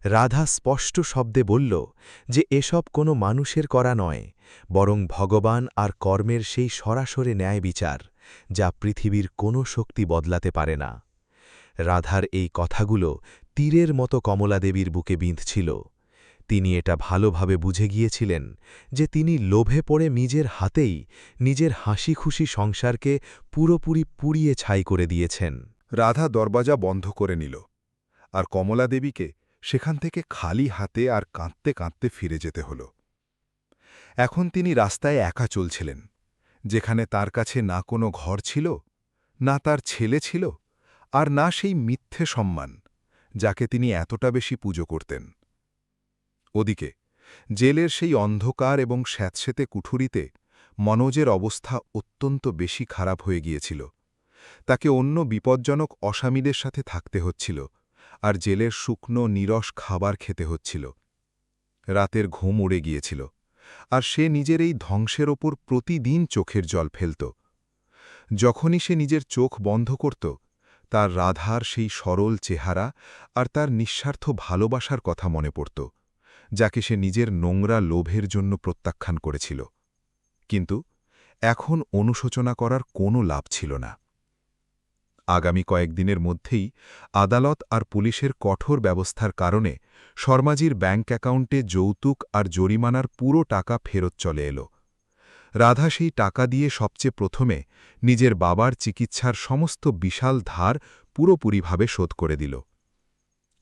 রাধা স্পষ্ট শব্দে বলল যে এসব কোনো মানুষের করা নয়, বরং ভগবান আর কর্মের সেই সরাসরি ন্যায় বিচার, যা পৃথিবীর কোনো শক্তি বদলাতে পারে না। রাধার এই কথাগুলো তীরের মতো কমলাদেবীর বুকে বিঁধছিল। তিনি এটা ভালোভাবে বুঝে গিয়েছিলেন যে তিনি লোভে পড়ে নিজের হাতেই নিজের হাসি খুশি সংসারকে পুরোপুরি পুড়িয়ে ছাই করে দিয়েছেন। রাধা দরবাজা বন্ধ করে নিল, আর কমলাদেবীকে সেখান থেকে খালি হাতে আর কাঁদতে কাঁদতে ফিরে যেতে হল। এখন তিনি রাস্তায় একা চলছিলেন, যেখানে তার কাছে না কোনো ঘর ছিল, না তার ছেলে ছিল, আর না সেই মিথ্যে সম্মান যাকে তিনি এতটা বেশি পুজো করতেন। ওদিকে জেলের সেই অন্ধকার এবং স্যাঁতসেঁতে কুঠুরিতে মনোজের অবস্থা অত্যন্ত বেশি খারাপ হয়ে গিয়েছিল। তাকে অন্য বিপজ্জনক অসামিদের সাথে থাকতে হচ্ছিল, আর জেলের শুকনো নিরস খাবার খেতে হচ্ছিল। রাতের ঘুম উড়ে গিয়েছিল, আর সে নিজের এই ধ্বংসের ওপর প্রতিদিন চোখের জল ফেলত। যখনই সে নিজের চোখ বন্ধ করত, তার রাধার সেই সরল চেহারা আর তার নিঃস্বার্থ ভালোবাসার কথা মনে পড়ত, যাকে সে নিজের নোংরা লোভের জন্য প্রত্যাখ্যান করেছিল। কিন্তু এখন অনুশোচনা করার কোনো লাভ ছিল না। আগামী কয়েকদিনের মধ্যেই আদালত আর পুলিশের কঠোর ব্যবস্থার কারণে শর্মাজির ব্যাঙ্ক অ্যাকাউন্টে যৌতুক আর জরিমানার পুরো টাকা ফেরত চলে এল। রাধা সেই টাকা দিয়ে সবচেয়ে প্রথমে নিজের বাবার চিকিৎসার সমস্ত বিশাল ধার পুরোপুরিভাবে শোধ করে দিল।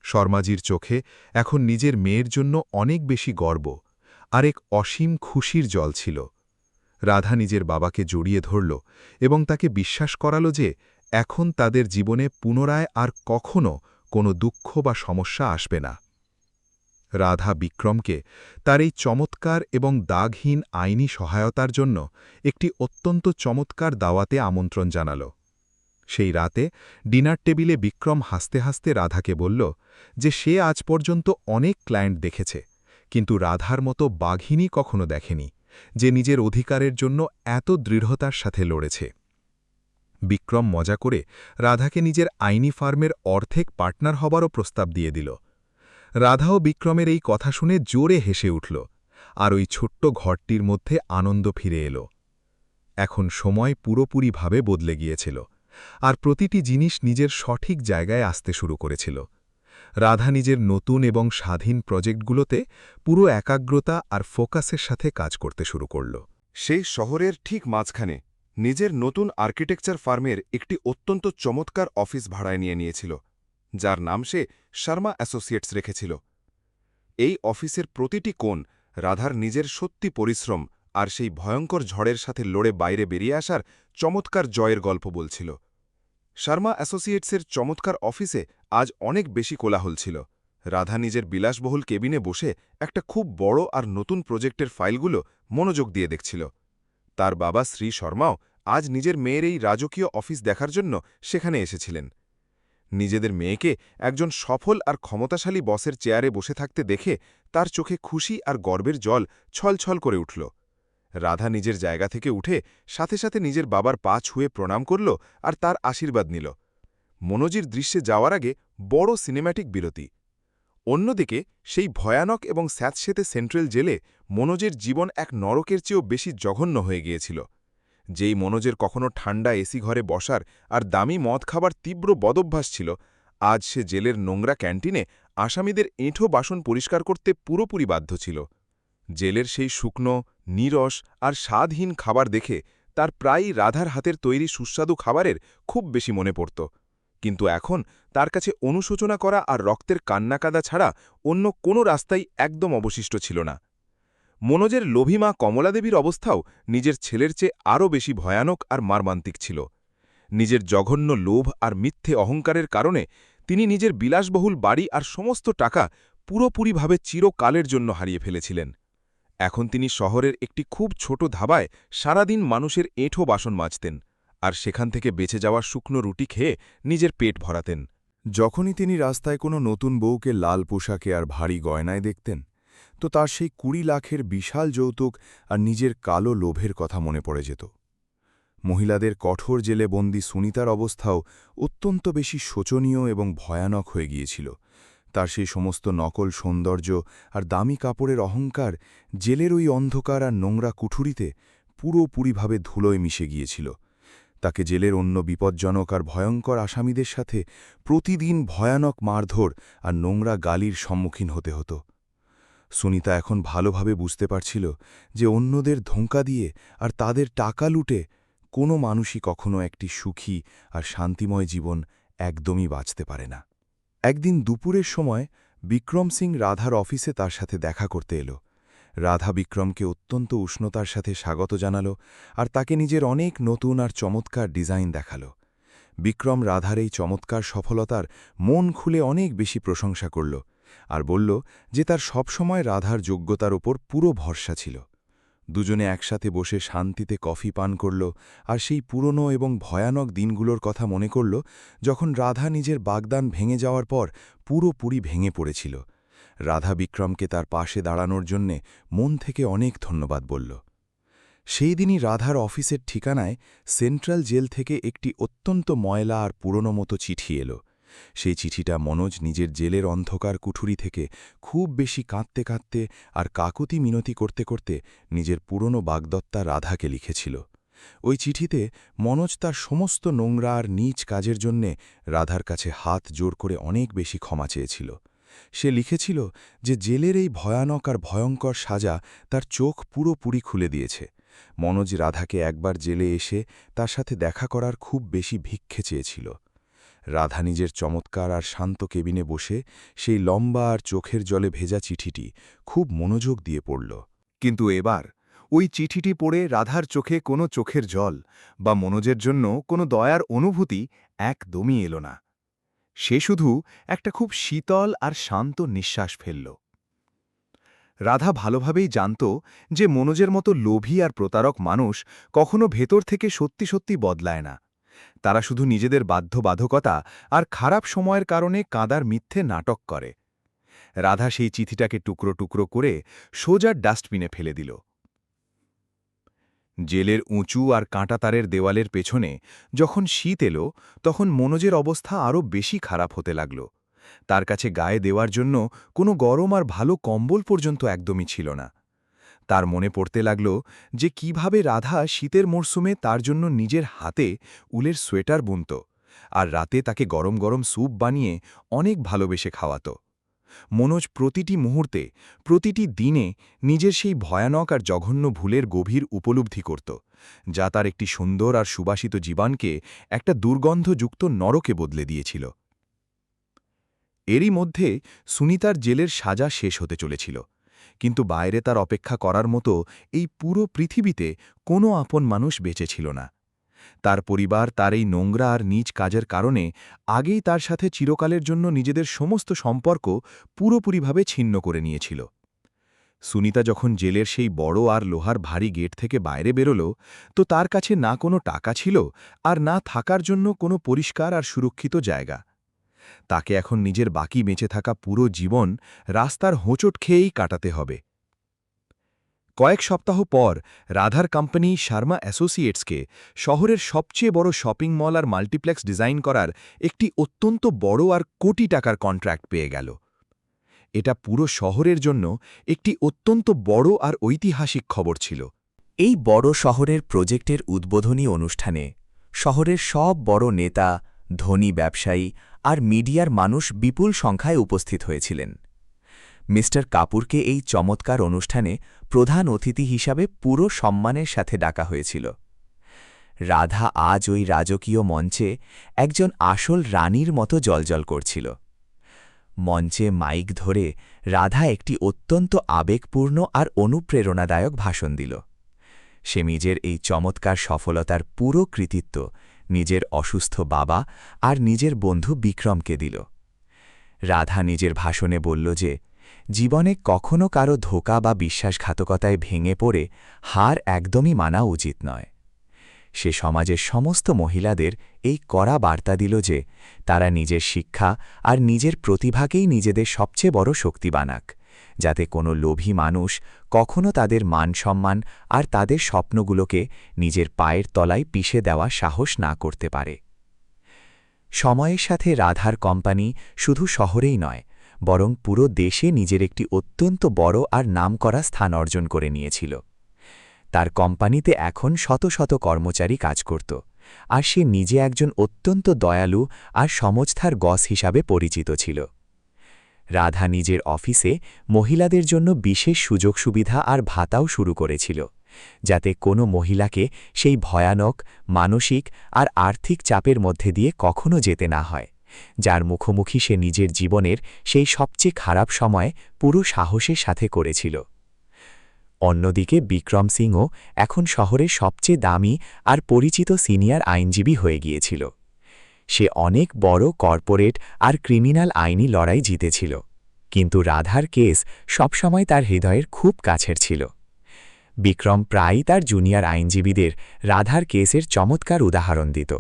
শর্মাজির চোখে এখন নিজের মেয়ের জন্য অনেক বেশি গর্ব আর এক অসীম খুশির জল ছিল। রাধা নিজের বাবাকে জড়িয়ে ধরল এবং তাকে বিশ্বাস করাল যে এখন তাদের জীবনে পুনরায় আর কখনো কোনো দুঃখ বা সমস্যা আসবে না। রাধা বিক্রমকে তার এই চমৎকার এবং দাগহীন আইনি সহায়তার জন্য একটি অত্যন্ত চমৎকার দাওয়াতে আমন্ত্রণ জানাল। সেই রাতে ডিনার টেবিলে বিক্রম হাসতে হাসতে রাধাকে বলল যে সে আজ পর্যন্ত অনেক ক্লায়েন্ট দেখেছে, কিন্তু রাধার মতো বাঘিনী কখনো দেখেনি, যে নিজের অধিকারের জন্য এত দৃঢ়তার সাথে লড়েছে। বিক্রম মজা করে রাধাকে নিজের আইনি ফার্মের অর্ধেক পার্টনার হবারও প্রস্তাব দিয়ে দিল। রাধাও বিক্রমের এই কথা শুনে জোরে হেসে উঠল, আর ওই ছোট্ট ঘরটির মধ্যে আনন্দ ফিরে এল। এখন সময় পুরোপুরিভাবে বদলে গিয়েছিল, আর প্রতিটি জিনিস নিজের সঠিক জায়গায় আসতে শুরু করেছিল। রাধা নিজের নতুন এবং স্বাধীন প্রজেক্টগুলোতে পুরো একাগ্রতা আর ফোকাসের সাথে কাজ করতে শুরু করল। সেই শহরের ঠিক মাঝখানে নিজের নতুন আর্কিটেকচার ফার্মের একটি অত্যন্ত চমৎকার অফিস ভাড়ায় নিয়েছিল, যার নাম সে শর্মা অ্যাসোসিয়েটস রেখেছিল। এই অফিসের প্রতিটি কোণ রাধার নিজের সত্যি পরিশ্রম আর সেই ভয়ঙ্কর ঝড়ের সাথে লড়ে বাইরে বেরিয়ে আসার চমৎকার জয়ের গল্প বলছিল। শর্মা অ্যাসোসিয়েটসের চমৎকার অফিসে আজ অনেক বেশি কোলাহল ছিল। রাধা নিজের বিলাসবহুল কেবিনে বসে একটা খুব বড় আর নতুন প্রজেক্টের ফাইলগুলো মনোযোগ দিয়ে দেখছিল। তার বাবা শ্রী শর্মাও আজ নিজের মেয়ের এই রাজকীয় অফিস দেখার জন্য সেখানে এসেছিলেন। নিজেদের মেয়েকে একজন সফল আর ক্ষমতাশালী বসের চেয়ারে বসে থাকতে দেখে তার চোখে খুশি আর গর্বের জল ছলছল করে উঠল। রাধা নিজের জায়গা থেকে উঠে সাথে সাথে নিজের বাবার পা ছুঁয়ে প্রণাম করল আর তার আশীর্বাদ নিল। মনোজির দৃশ্যে যাওয়ার আগে বড় সিনেম্যাটিক বিরতি। অন্যদিকে সেই ভয়ানক এবং স্যাঁতসেঁতে সেন্ট্রাল জেলে মনোজের জীবন এক নরকের চেয়েও বেশি জঘন্য হয়ে গিয়েছিল। যেই মনোজের কখনো ঠান্ডা এসি ঘরে বসার আর দামি মদ খাবার তীব্র বদভ্যাস ছিল, আজ সে জেলের নোংরা ক্যান্টিনে আসামিদের এঁঠো বাসন পরিষ্কার করতে পুরোপুরি বাধ্য ছিল। জেলের সেই শুকনো, নীরস আর স্বাদহীন খাবার দেখে তার প্রায়ই রাধার হাতের তৈরি সুস্বাদু খাবারের খুব বেশি মনে পড়ত। কিন্তু এখন তার কাছে অনুশোচনা করা আর রক্তের কান্নাকাদা ছাড়া অন্য কোনো রাস্তাই একদম অবশিষ্ট ছিল না। মনোজের লোভী মা কমলাদেবীর অবস্থাও নিজের ছেলের চেয়ে আরও বেশি ভয়ানক আর মারমান্তিক ছিল। নিজের জঘন্য লোভ আর মিথ্যে অহংকারের কারণে তিনি নিজের বিলাসবহুল বাড়ি আর সমস্ত টাকা পুরোপুরিভাবে চিরকালের জন্য হারিয়ে ফেলেছিলেন। এখন তিনি শহরের একটি খুব ছোট ধাবায় সারাদিন মানুষের এঁঠো বাসন মাজতেন, আর সেখান থেকে বেঁচে যাওয়া শুকনো রুটি খেয়ে নিজের পেট ভরাতেন। যখনই তিনি রাস্তায় কোনো নতুন বউকে লাল পোশাকে আর ভারী গয়নায় দেখতেন, তো তার সেই ২০ লাখের বিশাল যৌতুক আর নিজের কালো লোভের কথা মনে পড়ে যেত। মহিলাদের কঠোর জেলে বন্দী সুনিতার অবস্থাও অত্যন্ত বেশি শোচনীয় এবং ভয়ানক হয়ে গিয়েছিল। তার সেই সমস্ত নকল সৌন্দর্য আর দামি কাপড়ের অহংকার জেলের ওই অন্ধকার আর নোংরা কুঠুরিতে পুরোপুরিভাবে ধুলোয় মিশে গিয়েছিল। তাকে জেলের অন্য বিপজ্জনক আর ভয়ঙ্কর আসামিদের সাথে প্রতিদিন ভয়ানক মারধর আর নোংরা গালির সম্মুখীন হতে হতো। সুনিতা এখন ভালোভাবে বুঝতে পারছিল যে অন্যদের ধোঁকা দিয়ে আর তাদের টাকা লুটে কোনো মানুষই কখনো একটি সুখী আর শান্তিময় জীবন একদমই বাঁচতে পারে না। একদিন দুপুরের সময় বিক্রম সিং রাধার অফিসে তার সাথে দেখা করতে এল। রাধা বিক্রমকে অত্যন্ত উষ্ণতার সাথে স্বাগত জানাল আর তাকে নিজের অনেক নতুন আর চমৎকার ডিজাইন দেখাল। বিক্রম রাধার এই চমৎকার সফলতার মন খুলে অনেক বেশি প্রশংসা করল আর বলল যে তার সবসময় রাধার যোগ্যতার ওপর পুরো ভরসা ছিল। দুজনে একসাথে বসে শান্তিতে কফি পান করল আর সেই পুরনো এবং ভয়ানক দিনগুলোর কথা মনে করল, যখন রাধা নিজের বাগদান ভেঙে যাওয়ার পর পুরোপুরি ভেঙে পড়েছিল। রাধা বিক্রমকে তার পাশে দাঁড়ানোর জন্যে মন থেকে অনেক ধন্যবাদ বলল। সেই দিনই রাধার অফিসের ঠিকানায় সেন্ট্রাল জেল থেকে একটি অত্যন্ত ময়লা আর পুরনো মতো চিঠি এলো। সেই চিঠিটা মনোজ নিজের জেলের অন্ধকার কুঠুরি থেকে খুব বেশি কাঁদতে কাঁদতে আর কাকুতি মিনতি করতে করতে নিজের পুরনো বাগদত্তা রাধাকে লিখেছিল। ওই চিঠিতে মনোজ তার সমস্ত নোংরা আর নীচ কাজের জন্যে রাধার কাছে হাত জোর করে অনেক বেশি ক্ষমা চেয়েছিল। সে লিখেছিল যে জেলের এই ভয়ানক আর ভয়ঙ্কর সাজা তার চোখ পুরোপুরি খুলে দিয়েছে। মনোজ রাধাকে একবার জেলে এসে তার সাথে দেখা করার খুব বেশি ভিক্ষে চেয়েছিল। রাধা নিজের চমৎকার আর শান্ত কেবিনে বসে সেই লম্বা আর চোখের জলে ভেজা চিঠিটি খুব মনোযোগ দিয়ে পড়ল। কিন্তু এবার ওই চিঠিটি পড়ে রাধার চোখে কোনো চোখের জল বা মনোজের জন্য কোনো দয়ার অনুভূতি একদমই এলো না। সে শুধু একটা খুব শীতল আর শান্ত নিঃশ্বাস ফেলল। রাধা ভালোভাবেই জানত যে মনোজের মতো লোভী আর প্রতারক মানুষ কখনো ভেতর থেকে সত্যি সত্যি বদলায় না। তারা শুধু নিজেদের বাধ্যবাধকতা আর খারাপ সময়ের কারণে কাঁদার মিথ্যে নাটক করে। রাধা সেই চিঠিটাকে টুকরো টুকরো করে সোজা ডাস্টবিনে ফেলে দিল। জেলের উঁচু আর কাঁটাতারের দেওয়ালের পেছনে যখন শীত এলো, তখন মনোজের অবস্থা আরও বেশি খারাপ হতে লাগল। তার কাছে গায়ে দেওয়ার জন্য কোনো গরম আর ভালো কম্বল পর্যন্ত একদমই ছিল না। তার মনে পড়তে লাগল যে কিভাবে রাধা শীতের মরশুমে তার জন্য নিজের হাতে উলের সোয়েটার বুনত, আর রাতে তাকে গরম গরম স্যুপ বানিয়ে অনেক ভালোবেসে খাওয়াত। মনোজ প্রতিটি মুহূর্তে, প্রতিটি দিনে নিজের সেই ভয়ানক আর জঘন্য ভুলের গভীর উপলব্ধি করত, যা তার একটি সুন্দর আর সুবাসিত জীবনকে একটা দুর্গন্ধযুক্ত নরকে বদলে দিয়েছিল। এরই মধ্যে সুনিতার জেলের সাজা শেষ হতে চলেছিল, কিন্তু বাইরে তার অপেক্ষা করার মতো এই পুরো পৃথিবীতে কোনো আপন মানুষ বেঁচে ছিল না। তার পরিবার তার এই নোংরা আর নীচ কাজের কারণে আগেই তার সাথে চিরকালের জন্য নিজেদের সমস্ত সম্পর্ক পুরোপুরিভাবে ছিন্ন করে নিয়েছিল। সুনিতা যখন জেলের সেই বড় আর লোহার ভারী গেট থেকে বাইরে বেরোল, তো তার কাছে না কোনো টাকা ছিল আর না থাকার জন্য কোনো পরিষ্কার আর সুরক্ষিত জায়গা। তাকে এখন নিজের বাকি বেঁচে থাকা পুরো জীবন রাস্তার হোঁচট খেয়েই কাটাতে হবে। কয়েক সপ্তাহ পর রাধার কোম্পানি শর্মা অ্যাসোসিয়েটসকে শহরের সবচেয়ে বড় শপিং মল আর মাল্টিপ্লেক্স ডিজাইন করার একটি অত্যন্ত বড় আর কোটি টাকার কন্ট্রাক্ট পেয়ে গেল। এটা পুরো শহরের জন্য একটি অত্যন্ত বড় আর ঐতিহাসিক খবর ছিল। এই বড় শহরের প্রজেক্টের উদ্বোধনী অনুষ্ঠানে শহরের সব বড় নেতা, ধনী ব্যবসায়ী আর মিডিয়ার মানুষ বিপুল সংখ্যায় উপস্থিত হয়েছিলেন। মিস্টার কাপুরকে এই চমৎকার অনুষ্ঠানে প্রধান অতিথি হিসাবে পুরো সম্মানের সাথে ডাকা হয়েছিল। রাধা আজ ওই রাজকীয় মঞ্চে একজন আসল রানীর মতো জ্বলজ্বল করছিল। মঞ্চে মাইক ধরে রাধা একটি অত্যন্ত আবেগপূর্ণ আর অনুপ্রেরণাদায়ক ভাষণ দিল। সে নিজের এই চমৎকার সফলতার পুরো কৃতিত্ব নিজের অসুস্থ বাবা আর নিজের বন্ধু বিক্রমকে দিল। রাধা নিজের ভাষণে বলল যে জীবনে কখনো কারো ধোঁকা বা বিশ্বাসঘাতকতায় ভেঙে পড়ে হার একদমই মানা উচিত নয়। সে সমাজের সমস্ত মহিলাদের এই কড়া বার্তা দিল যে তারা নিজের শিক্ষা আর নিজের প্রতিভাকেই নিজেদের সবচেয়ে বড় শক্তি বানাক, যাতে কোনো লোভী মানুষ কখনো তাদের মান সম্মান আর তাদের স্বপ্নগুলোকে নিজের পায়ের তলায় পিষে দেওয়া সাহস না করতে পারে। সময়ের সাথে রাধার কোম্পানি শুধু শহরেই নয়, বরং পুরো দেশে নিজের একটি অত্যন্ত বড় আর নামকরা স্থান অর্জন করে নিয়েছিল। তার কোম্পানিতে এখন শত শত কর্মচারী কাজ করত, আর সে নিজে একজন অত্যন্ত দয়ালু আর সমঝদার বস হিসাবে পরিচিত ছিল। রাধা নিজের অফিসে মহিলাদের জন্য বিশেষ সুযোগ সুবিধা আর ভাতাও শুরু করেছিল, যাতে কোনো মহিলাকে সেই ভয়ানক মানসিক আর আর্থিক চাপের মধ্যে দিয়ে কখনো যেতে না হয়, যার মুখোমুখি সে নিজের জীবনের সেই সবচেয়ে খারাপ সময় পুরো সাহসের সাথে করেছিল। অন্যদিকে বিক্রম সিংও এখন শহরের সবচেয়ে দামি আর পরিচিত সিনিয়র আইনজীবী হয়ে গিয়েছিল। সে অনেক বড় কর্পোরেট আর ক্রিমিনাল আইনি লড়াই জিতেছিল, কিন্তু রাধার কেস সবসময় তার হৃদয়ের খুব কাছের ছিল। বিক্রম প্রায়ই তার জুনিয়র আইনজীবীদের রাধার কেসের চমৎকার উদাহরণ দিত,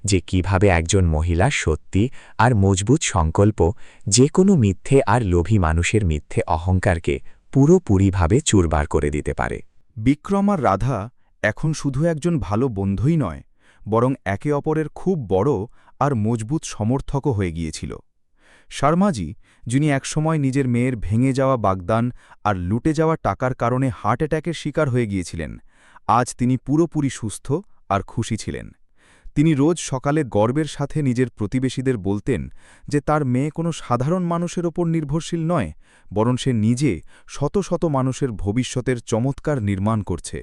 যে কিভাবে একজন মহিলার সত্যি আর মজবুত সংকল্প যে কোনো মিথ্যে আর লোভী মানুষের মিথ্যে অহংকারকে পুরোপুরিভাবে চুরবার করে দিতে পারে। বিক্রম আর রাধা এখন শুধু একজন ভালো বন্ধুই নয়, বরং একে অপরের খুব বড় আর মজবুত সমর্থকও হয়ে গিয়েছিল। শর্মাজি, যিনি একসময় নিজের মেয়ের ভেঙে যাওয়া বাগদান আর লুটে যাওয়া টাকার কারণে হার্ট অ্যাটাকের শিকার হয়ে গিয়েছিলেন, আজ তিনি পুরোপুরি সুস্থ আর খুশি ছিলেন। তিনি রোজ সকালে গর্বের সাথে নিজের প্রতিবেশীদের বলতেন যে তার মেয়ে কোনো সাধারণ মানুষের ওপর নির্ভরশীল নয়, বরং সে নিজে শত শত মানুষের ভবিষ্যতের চমৎকার নির্মাণ করছে।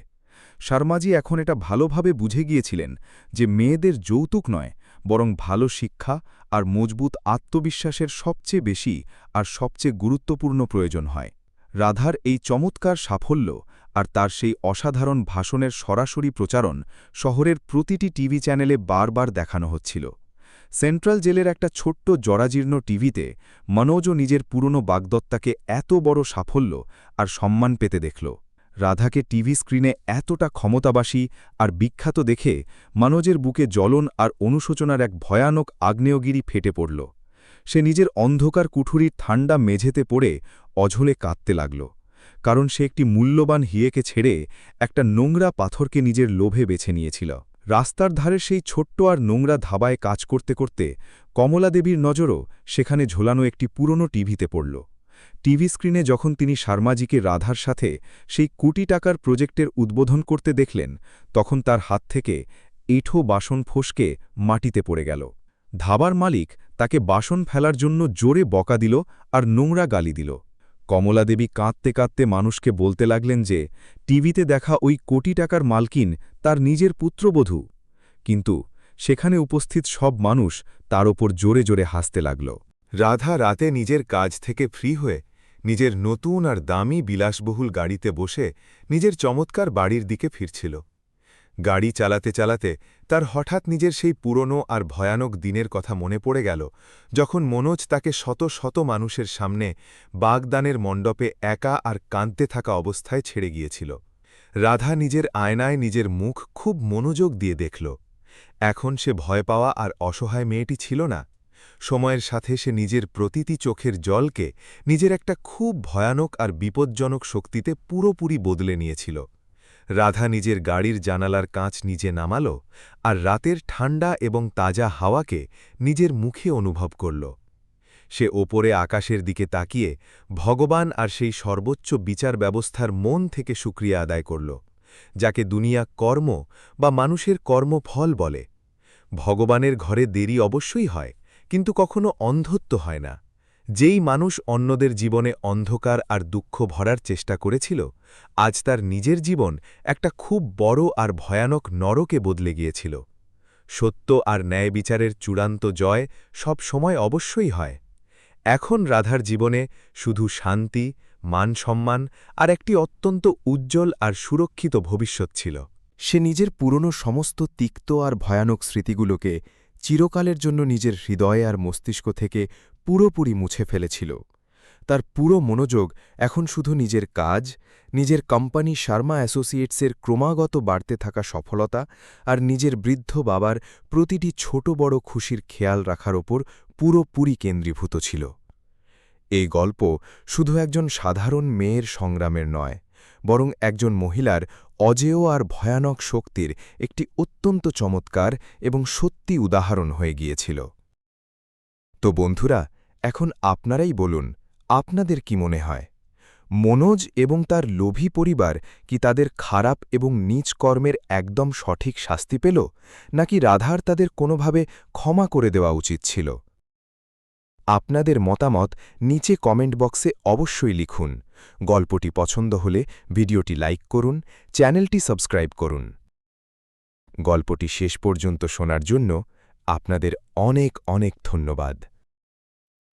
শর্মাজি এখন এটা ভালোভাবে বুঝে গিয়েছিলেন যে মেয়েদের যৌতুক নয়, বরং ভালো শিক্ষা আর মজবুত আত্মবিশ্বাসের সবচেয়ে বেশি আর সবচেয়ে গুরুত্বপূর্ণ প্রয়োজন হয়। রাধার এই চমৎকার সাফল্য আর তার সেই অসাধারণ ভাষণের সরাসরি প্রচারণ শহরের প্রতিটি টিভি চ্যানেলে বারবার দেখানো হচ্ছিল। সেন্ট্রাল জেলের একটা ছোট্ট জরাজীর্ণ টিভিতে মনোজও নিজের পুরনো বাগদত্তাকে এত বড় সাফল্য আর সম্মান পেতে দেখল। রাধাকে টিভি স্ক্রিনে এতটা ক্ষমতাবাসী আর বিখ্যাত দেখে মনোজের বুকে জ্বলন আর অনুশোচনার এক ভয়ানক আগ্নেয়গিরি ফেটে পড়ল। সে নিজের অন্ধকার কুঠুরির ঠান্ডা মেঝেতে পড়ে অঝলে কাঁদতে লাগল, কারণ সে একটি মূল্যবান হিয়েকে ছেড়ে একটা নোংরা পাথরকে নিজের লোভে বেছে নিয়েছিল। রাস্তার ধারে সেই ছোট্ট আর নোংরা ধাবায় কাজ করতে করতে কমলা দেবীর নজরও সেখানে ঝোলানো একটি পুরনো টিভিতে পড়ল। টিভি স্ক্রিনে যখন তিনি শর্মাজিকে রাধার সাথে সেই কোটি টাকার প্রজেক্টের উদ্বোধন করতে দেখলেন, তখন তার হাত থেকে এঁঠো বাসন ফসকে মাটিতে পড়ে গেল। ধাবার মালিক তাকে বাসন ফেলার জন্য জোরে বকা দিল আর নোংরা গালি দিল। কমলা দেবী কাঁদতে কাঁদতে মানুষকে বলতে লাগলেন যে টিভিতে দেখা ওই কোটি টাকার মালকিন তার নিজের পুত্রবধূ, কিন্তু সেখানে উপস্থিত সব মানুষ তার ওপর জোরে জোরে হাসতে লাগল। রাধা রাতে নিজের কাজ থেকে ফ্রি হয়ে নিজের নতুন আর দামি বিলাসবহুল গাড়িতে বসে নিজের চমৎকার বাড়ির দিকে ফিরছিল। গাড়ি চালাতে চালাতে তার হঠাৎ নিজের সেই পুরনো আর ভয়ানক দিনের কথা মনে পড়ে গেল, যখন মনোজ তাকে শত শত মানুষের সামনে বাগদানের মণ্ডপে একা আর কাঁদতে থাকা অবস্থায় ছেড়ে গিয়েছিল। রাধা নিজের আয়নায় নিজের মুখ খুব মনোযোগ দিয়ে দেখল। এখন সে ভয় পাওয়া আর অসহায় মেয়েটি ছিল না। সময়ের সাথে সে নিজের প্রতিটি চোখের জলকে নিজের একটা খুব ভয়ানক আর বিপজ্জনক শক্তিতে পুরোপুরি বদলে নিয়েছিল। রাধা নিজের গাড়ির জানালার কাঁচ নিজে নামাল আর রাতের ঠান্ডা এবং তাজা হাওয়াকে নিজের মুখে অনুভব করল। সে ওপরে আকাশের দিকে তাকিয়ে ভগবান আর সেই সর্বোচ্চ বিচার ব্যবস্থার মন থেকে শুকরিয়া আদায় করল, যাকে দুনিয়া কর্ম বা মানুষের কর্মফল বলে। ভগবানের ঘরে দেরি অবশ্যই হয়, কিন্তু কখনো অন্ধত্ব হয় না। যেই মানুষ অন্যদের জীবনে অন্ধকার আর দুঃখ ভরার চেষ্টা করেছিল, আজ তার নিজের জীবন একটা খুব বড় আর ভয়ানক নরকে বদলে গিয়েছিল। সত্য আর ন্যায় বিচারের চূড়ান্ত জয় সব সময় অবশ্যই হয়। এখন রাধার জীবনে শুধু শান্তি, মান সম্মান আর একটি অত্যন্ত উজ্জ্বল আর সুরক্ষিত ভবিষ্যৎ ছিল। সে নিজের পুরনো সমস্ত তিক্ত আর ভয়ানক স্মৃতিগুলোকে চিরকালের জন্য নিজের হৃদয়ে আর মস্তিষ্ক থেকে পুরোপুরি মুছে ফেলেছিল। তার পুরো মনোযোগ এখন শুধু নিজের কাজ, নিজের কোম্পানি শর্মা অ্যাসোসিয়েটসের ক্রমাগত বাড়তে থাকা সফলতা আর নিজের বৃদ্ধ বাবার প্রতিটি ছোট বড় খুশির খেয়াল রাখার ওপর পুরোপুরি কেন্দ্রীভূত ছিল। এই গল্প শুধু একজন সাধারণ মেয়ের সংগ্রামের নয়, বরং একজন মহিলার অজেয় আর ভয়ানক শক্তির একটি অত্যন্ত চমৎকার এবং সত্যি উদাহরণ হয়ে গিয়েছিল। তো বন্ধুরা, এখন আপনারাই বলুন, আপনাদের কি মনে হয়? মনোজ এবং তার লোভী পরিবার কি তাদের খারাপ এবং নীচ কর্মের একদম সঠিক শাস্তি পেল, নাকি রাধার তাদের কোনোভাবে ক্ষমা করে দেওয়া উচিত ছিল? আপনাদের মতামত নিচে কমেন্ট বক্সে অবশ্যই লিখুন। গল্পটি পছন্দ হলে ভিডিওটি লাইক করুন, চ্যানেলটি সাবস্ক্রাইব করুন। গল্পটি শেষ পর্যন্ত শোনার জন্য আপনাদের অনেক অনেক ধন্যবাদ।